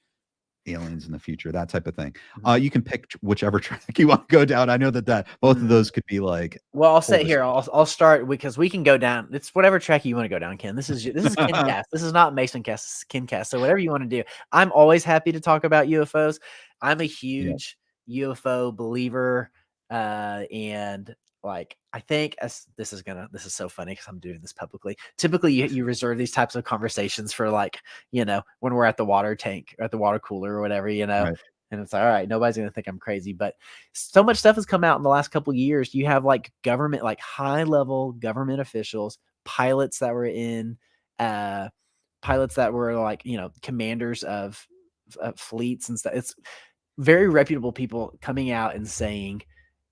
aliens in the future, that type of thing. Mhm. You can pick whichever track you want to go down. I know that both of those could be like. Well, I'll full say here, I'll start because we can go down. It's whatever track you want to go down, Ken. This is KenCast. This is not Mason Cast. This is KenCast. So whatever you want to do. I'm always happy to talk about UFOs. I'm a huge UFO believer, and like I think this is so funny because I'm doing this publicly. Typically, you reserve these types of conversations for like when we're at the water tank or at the water cooler or whatever, Right. and it's like, all right, nobody's gonna think I'm crazy, but so much stuff has come out in the last couple of years. You have like government, like high level government officials, pilots that were like, commanders of fleets and stuff. It's very reputable people coming out and saying,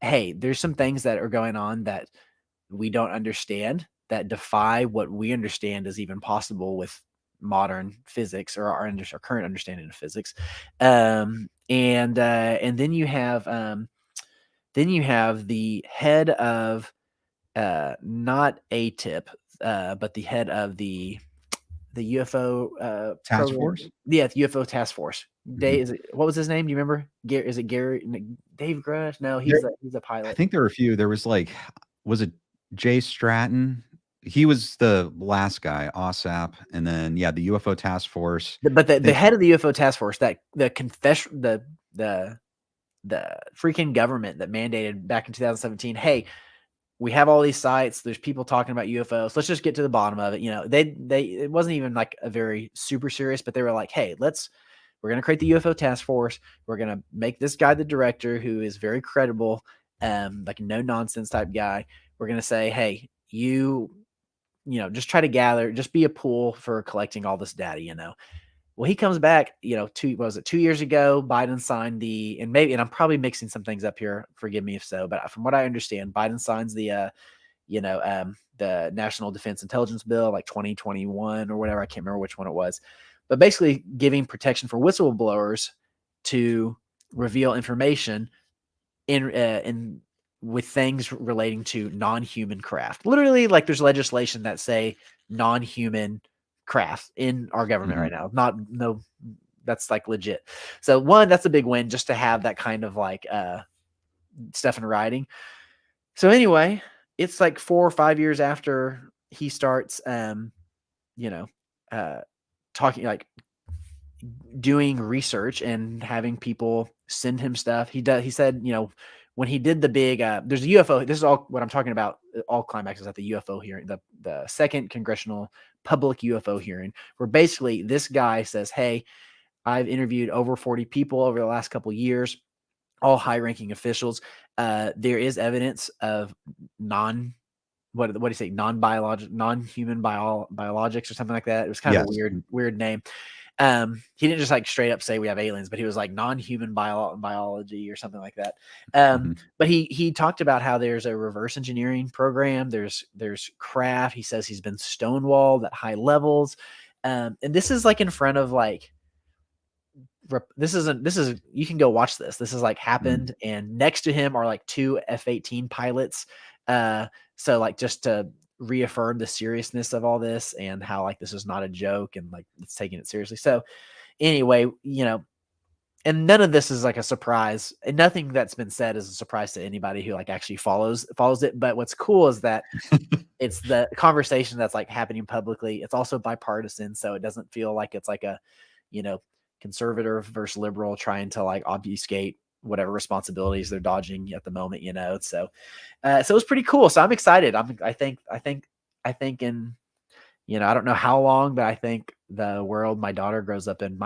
hey, there's some things that are going on that we don't understand, that defy what we understand is even possible with modern physics or our current understanding of physics. And then you have the head of not ATIP, but the head of the UFO Task program. Force? Yeah, the UFO task force. Mhm. What was his name? Do you remember? Is it Gary? Dave Grush? No, There- he's a pilot. I think there were a few. There was like, was it Jay Stratton? He was the last guy, OSAP, and then the UFO Task Force. But the head of the UFO task force, that the freaking government that mandated back in 2017, hey, we have all these sites, there's people talking about UFOs, let's just get to the bottom of it. It wasn't even like a very super serious, but they were like, hey, we're going to create the UFO task force. We're going to make this guy the director, who is very credible, like no nonsense type guy. We're going to say, hey, just try to gather, just be a pool for collecting all this data. Well, he comes back, 2 years ago, Biden signed and I'm probably mixing some things up here, forgive me if so, but from what I understand, Biden signs the National Defense Intelligence Bill, like 2021 or whatever. I can't remember which one it was, but basically giving protection for whistleblowers to reveal information in with things relating to non-human craft. Literally, like there's legislation that say non-human craft in our government right now. That's like legit. So that's a big win, just to have that kind of like stuff in writing. So anyway, it's like 4 or 5 years after he starts talking, like doing research and having people send him stuff. He said, when he did the big there's a UFO, this is all what I'm talking about, all climaxes at the UFO hearing, the second congressional public UFO hearing, where basically this guy says, hey, I've interviewed over 40 people over the last couple of years, all high-ranking officials. There is evidence of non-human biologics or something like that. It was kind of a weird name. He didn't just like straight up say we have aliens, but he was like non-human biology or something like that. But he talked about how there's a reverse engineering program. There's craft. He says he's been stonewalled at high levels. And this is like in front of like, this is you can go watch this. This is like happened. And next to him are like 2 F-18 pilots. So like just to reaffirm the seriousness of all this and how like this is not a joke and like it's taking it seriously. So anyway, and none of this is like a surprise, and nothing that's been said is a surprise to anybody who like actually follows it. But what's cool is that it's the conversation that's like happening publicly. It's also bipartisan, so it doesn't feel like it's like a, conservative versus liberal trying to like obfuscate whatever responsibilities they're dodging at the moment, So, so it was pretty cool. So I'm excited. I think in, I don't know how long, but I think the world my daughter grows up in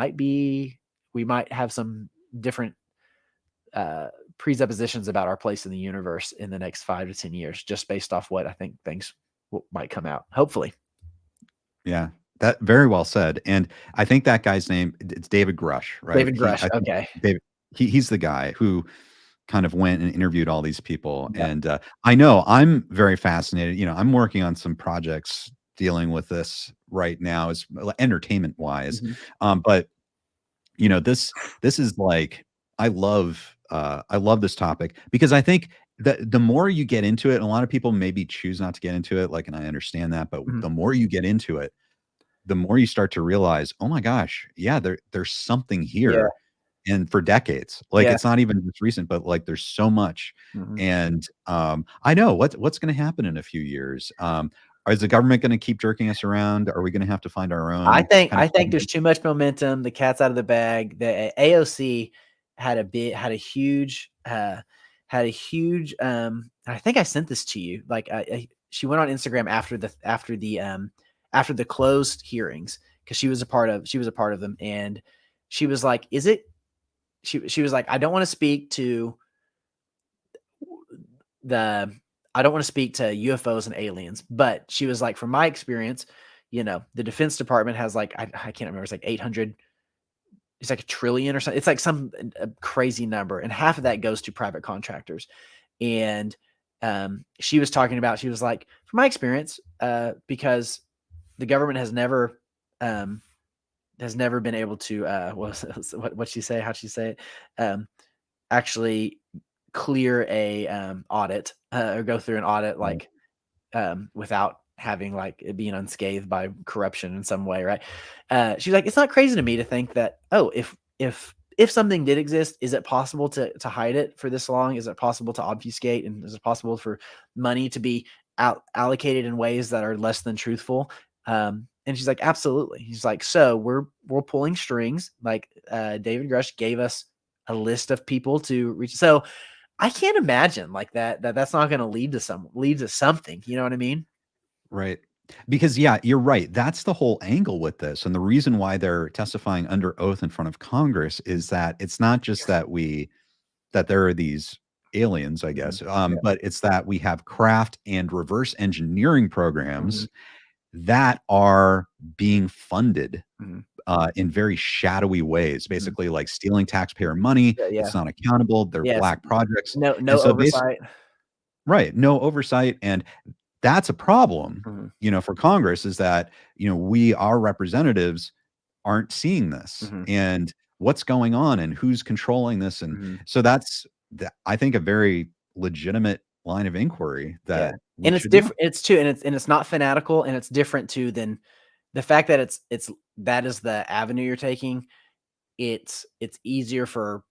we might have some different presuppositions about our place in the universe in the next 5 to 10 years, just based off what I think things might come out. Hopefully. Yeah, that very well said. And I think that guy's name, it's David Grush, right? David Grush. Okay. David, he's the guy who kind of went and interviewed all these people. Yeah. And I know I'm very fascinated. I'm working on some projects dealing with this right now, as entertainment wise. But this is like, I love this topic because I think that the more you get into it, and a lot of people maybe choose not to get into it, and I understand that, but the more you get into it, the more you start to realize, oh my gosh, yeah, there's something here. And for decades, it's not even just recent, but like there's so much. And I know what's going to happen in a few years. Is the government going to keep jerking us around? Are we going to have to find our own? I think there's too much momentum. The cat's out of the bag. The AOC had a huge. I think I sent this to you. She went on Instagram after the closed hearings, because she was a part of them, and she was like, she was like, I don't want to speak to UFOs and aliens, but she was like, from my experience, the Defense Department has I can't remember, it's like 800, it's like $1 trillion or something. It's like a crazy number, and half of that goes to private contractors. And she was like, from my experience, because the government has never been able to what'd she say? How'd she say it? Actually clear a audit or go through an audit without having it being unscathed by corruption in some way, right? She's like, it's not crazy to me to think that, if something did exist, is it possible to hide it for this long? Is it possible to obfuscate? And is it possible for money to be allocated in ways that are less than truthful? And she's like, absolutely. He's like, so we're pulling strings. David Grush gave us a list of people to reach. So I can't imagine that's not going to lead to something. You know what I mean? Right. Because you're right. That's the whole angle with this. And the reason why they're testifying under oath in front of Congress is that it's not just that there are these aliens, I guess, but it's that we have craft and reverse engineering programs that are being funded in very shadowy ways, basically like stealing taxpayer money. It's not accountable. They're black projects. No oversight. Right. No oversight. And that's a problem, for Congress, is that, our representatives aren't seeing this and what's going on and who's controlling this. And so that's, I think, a very legitimate line of inquiry that, and it's different. It's too, and it's not fanatical, and it's different too than the fact that that is the avenue you're taking. It's easier for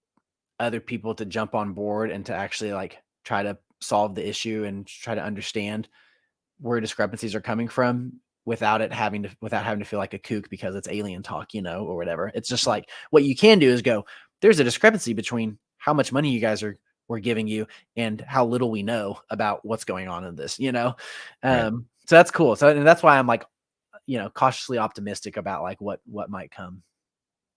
other people to jump on board and to actually try to solve the issue and try to understand where discrepancies are coming from without having to feel like a kook because it's alien talk, or whatever. It's just like, what you can do is go, there's a discrepancy between how much money you guys we're giving you and how little we know about what's going on in this, Right. So that's cool. So, and that's why I'm cautiously optimistic about what might come.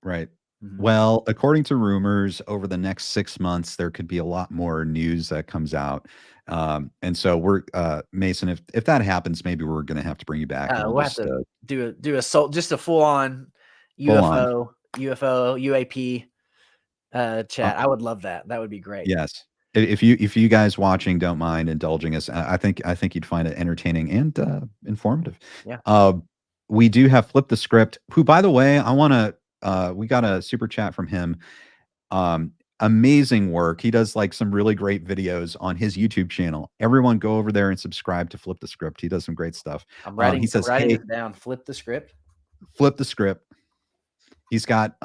Right. Well, according to rumors, over the next 6 months, there could be a lot more news that comes out. And so we're, Mason, if that happens, maybe we're going to have to bring you back. We'll have to do a full on UAP chat. I would love that. That would be great. Yes. If you guys watching don't mind indulging us, I think you'd find it entertaining and informative. Yeah. We do have Flip the Script, who, by the way, we got a super chat from him. Amazing work. He does some really great videos on his YouTube channel. Everyone go over there and subscribe to Flip the Script. He does some great stuff. I'm writing, he says, it down. Flip the Script. Flip the Script. He's got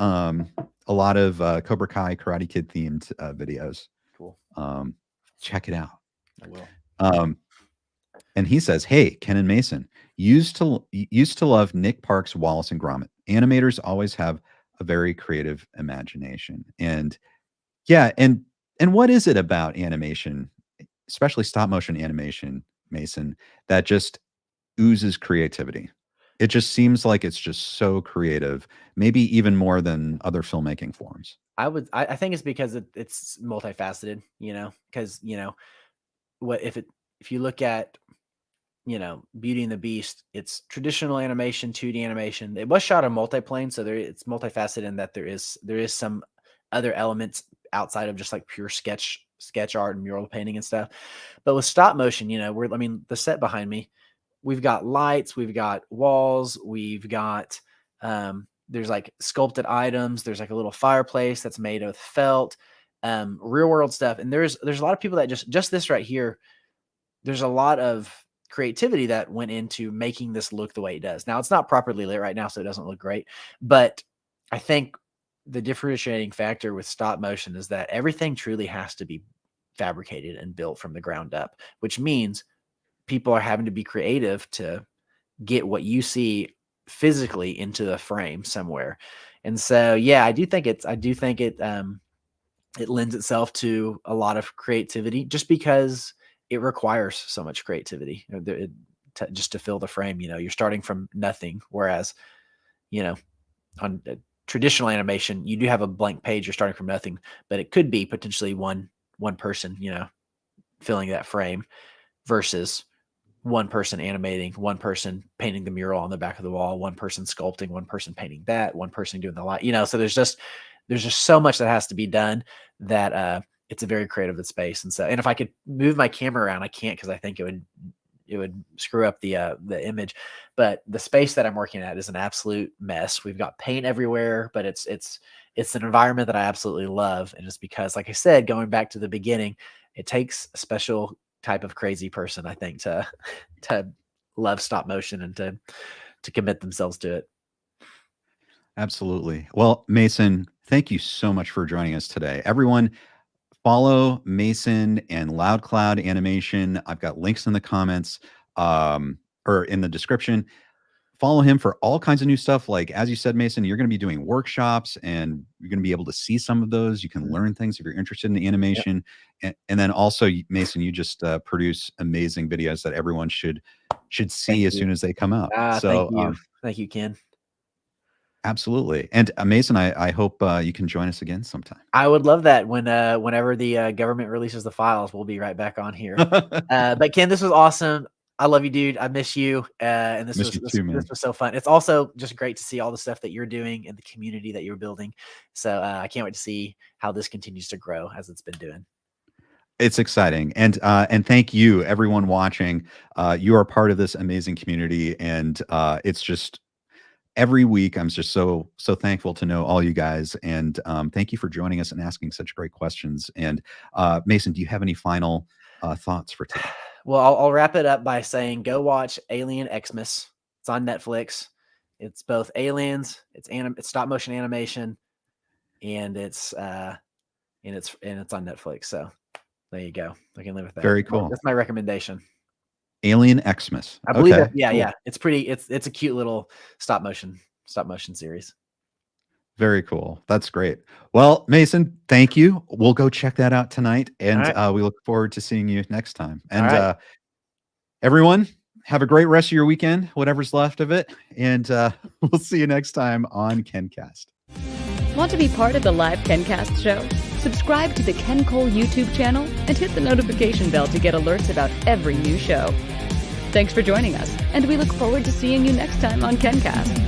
a lot of Cobra Kai, Karate Kid themed videos. Cool. Check it out. I will. And he says, "Hey, Ken and Mason, used to love Nick Park's Wallace and Gromit. Animators always have a very creative imagination." And yeah, and what is it about animation, especially stop motion animation, Mason, that just oozes creativity? It just seems like it's just so creative, maybe even more than other filmmaking forms. I think it's because it's multifaceted, because, if you look at, Beauty and the Beast, it's traditional animation, 2D animation. It was shot on multiplane, so it's multifaceted in that there is some other elements outside of just like pure sketch art and mural painting and stuff. But with stop motion, the set behind me, we've got lights, we've got walls, we've got there's like sculpted items, there's like a little fireplace that's made of felt, real world stuff. And there's a lot of people that just this right here, there's a lot of creativity that went into making this look the way it does. Now it's not properly lit right now, so it doesn't look great. But I think the differentiating factor with stop motion is that everything truly has to be fabricated and built from the ground up, which means people are having to be creative to get what you see physically into the frame somewhere. And so, yeah, I do think it lends itself to a lot of creativity just because it requires so much creativity just to fill the frame. You're starting from nothing. Whereas, on traditional animation, you do have a blank page, you're starting from nothing, but it could be potentially one person, filling that frame versus one person animating, one person painting the mural on the back of the wall, one person sculpting, one person painting that, one person doing the light, so there's just so much that has to be done that it's a very creative space. And if I could move my camera around, I can't, because I think it would screw up the image. But the space that I'm working at is an absolute mess. We've got paint everywhere, but it's an environment that I absolutely love. And it's because, like I said, going back to the beginning, it takes a special type of crazy person, I think, to love stop motion and to commit themselves to it. Absolutely. Well, Mason, thank you so much for joining us today. Everyone, follow Mason and Loud Cloud Animation. I've got links in the comments or in the description. Follow him for all kinds of new stuff. Like, as you said, Mason, you're going to be doing workshops and you're going to be able to see some of those. You can learn things if you're interested in the animation. Yep. And then also, Mason, you just produce amazing videos that everyone should see as soon as they come out. So thank you. Thank you, Ken. Absolutely. And Mason, I hope you can join us again sometime. I would love that. Whenever the government releases the files, we'll be right back on here. But Ken, this was awesome. I love you, dude. I miss you. And this was so fun. It's also just great to see all the stuff that you're doing and the community that you're building. So I can't wait to see how this continues to grow as it's been doing. It's exciting. And thank you, everyone watching. You are part of this amazing community. And it's just every week, I'm just so thankful to know all you guys. And thank you for joining us and asking such great questions. And Mason, do you have any final thoughts for today? Well, I'll wrap it up by saying, go watch Alien Xmas. It's on Netflix. It's both aliens, it's stop motion animation, and it's on Netflix. So there you go. I can live with that. Very cool. That's my recommendation. Alien Xmas. I believe that. Yeah, cool. Yeah. It's pretty. It's a cute little stop motion series. Very cool. That's great. Well, Mason, thank you. We'll go check that out tonight. And we look forward to seeing you next time. And everyone, have a great rest of your weekend, whatever's left of it. And we'll see you next time on KenCast. Want to be part of the live KenCast show? Subscribe to the Ken Cole YouTube channel and hit the notification bell to get alerts about every new show. Thanks for joining us, and we look forward to seeing you next time on KenCast.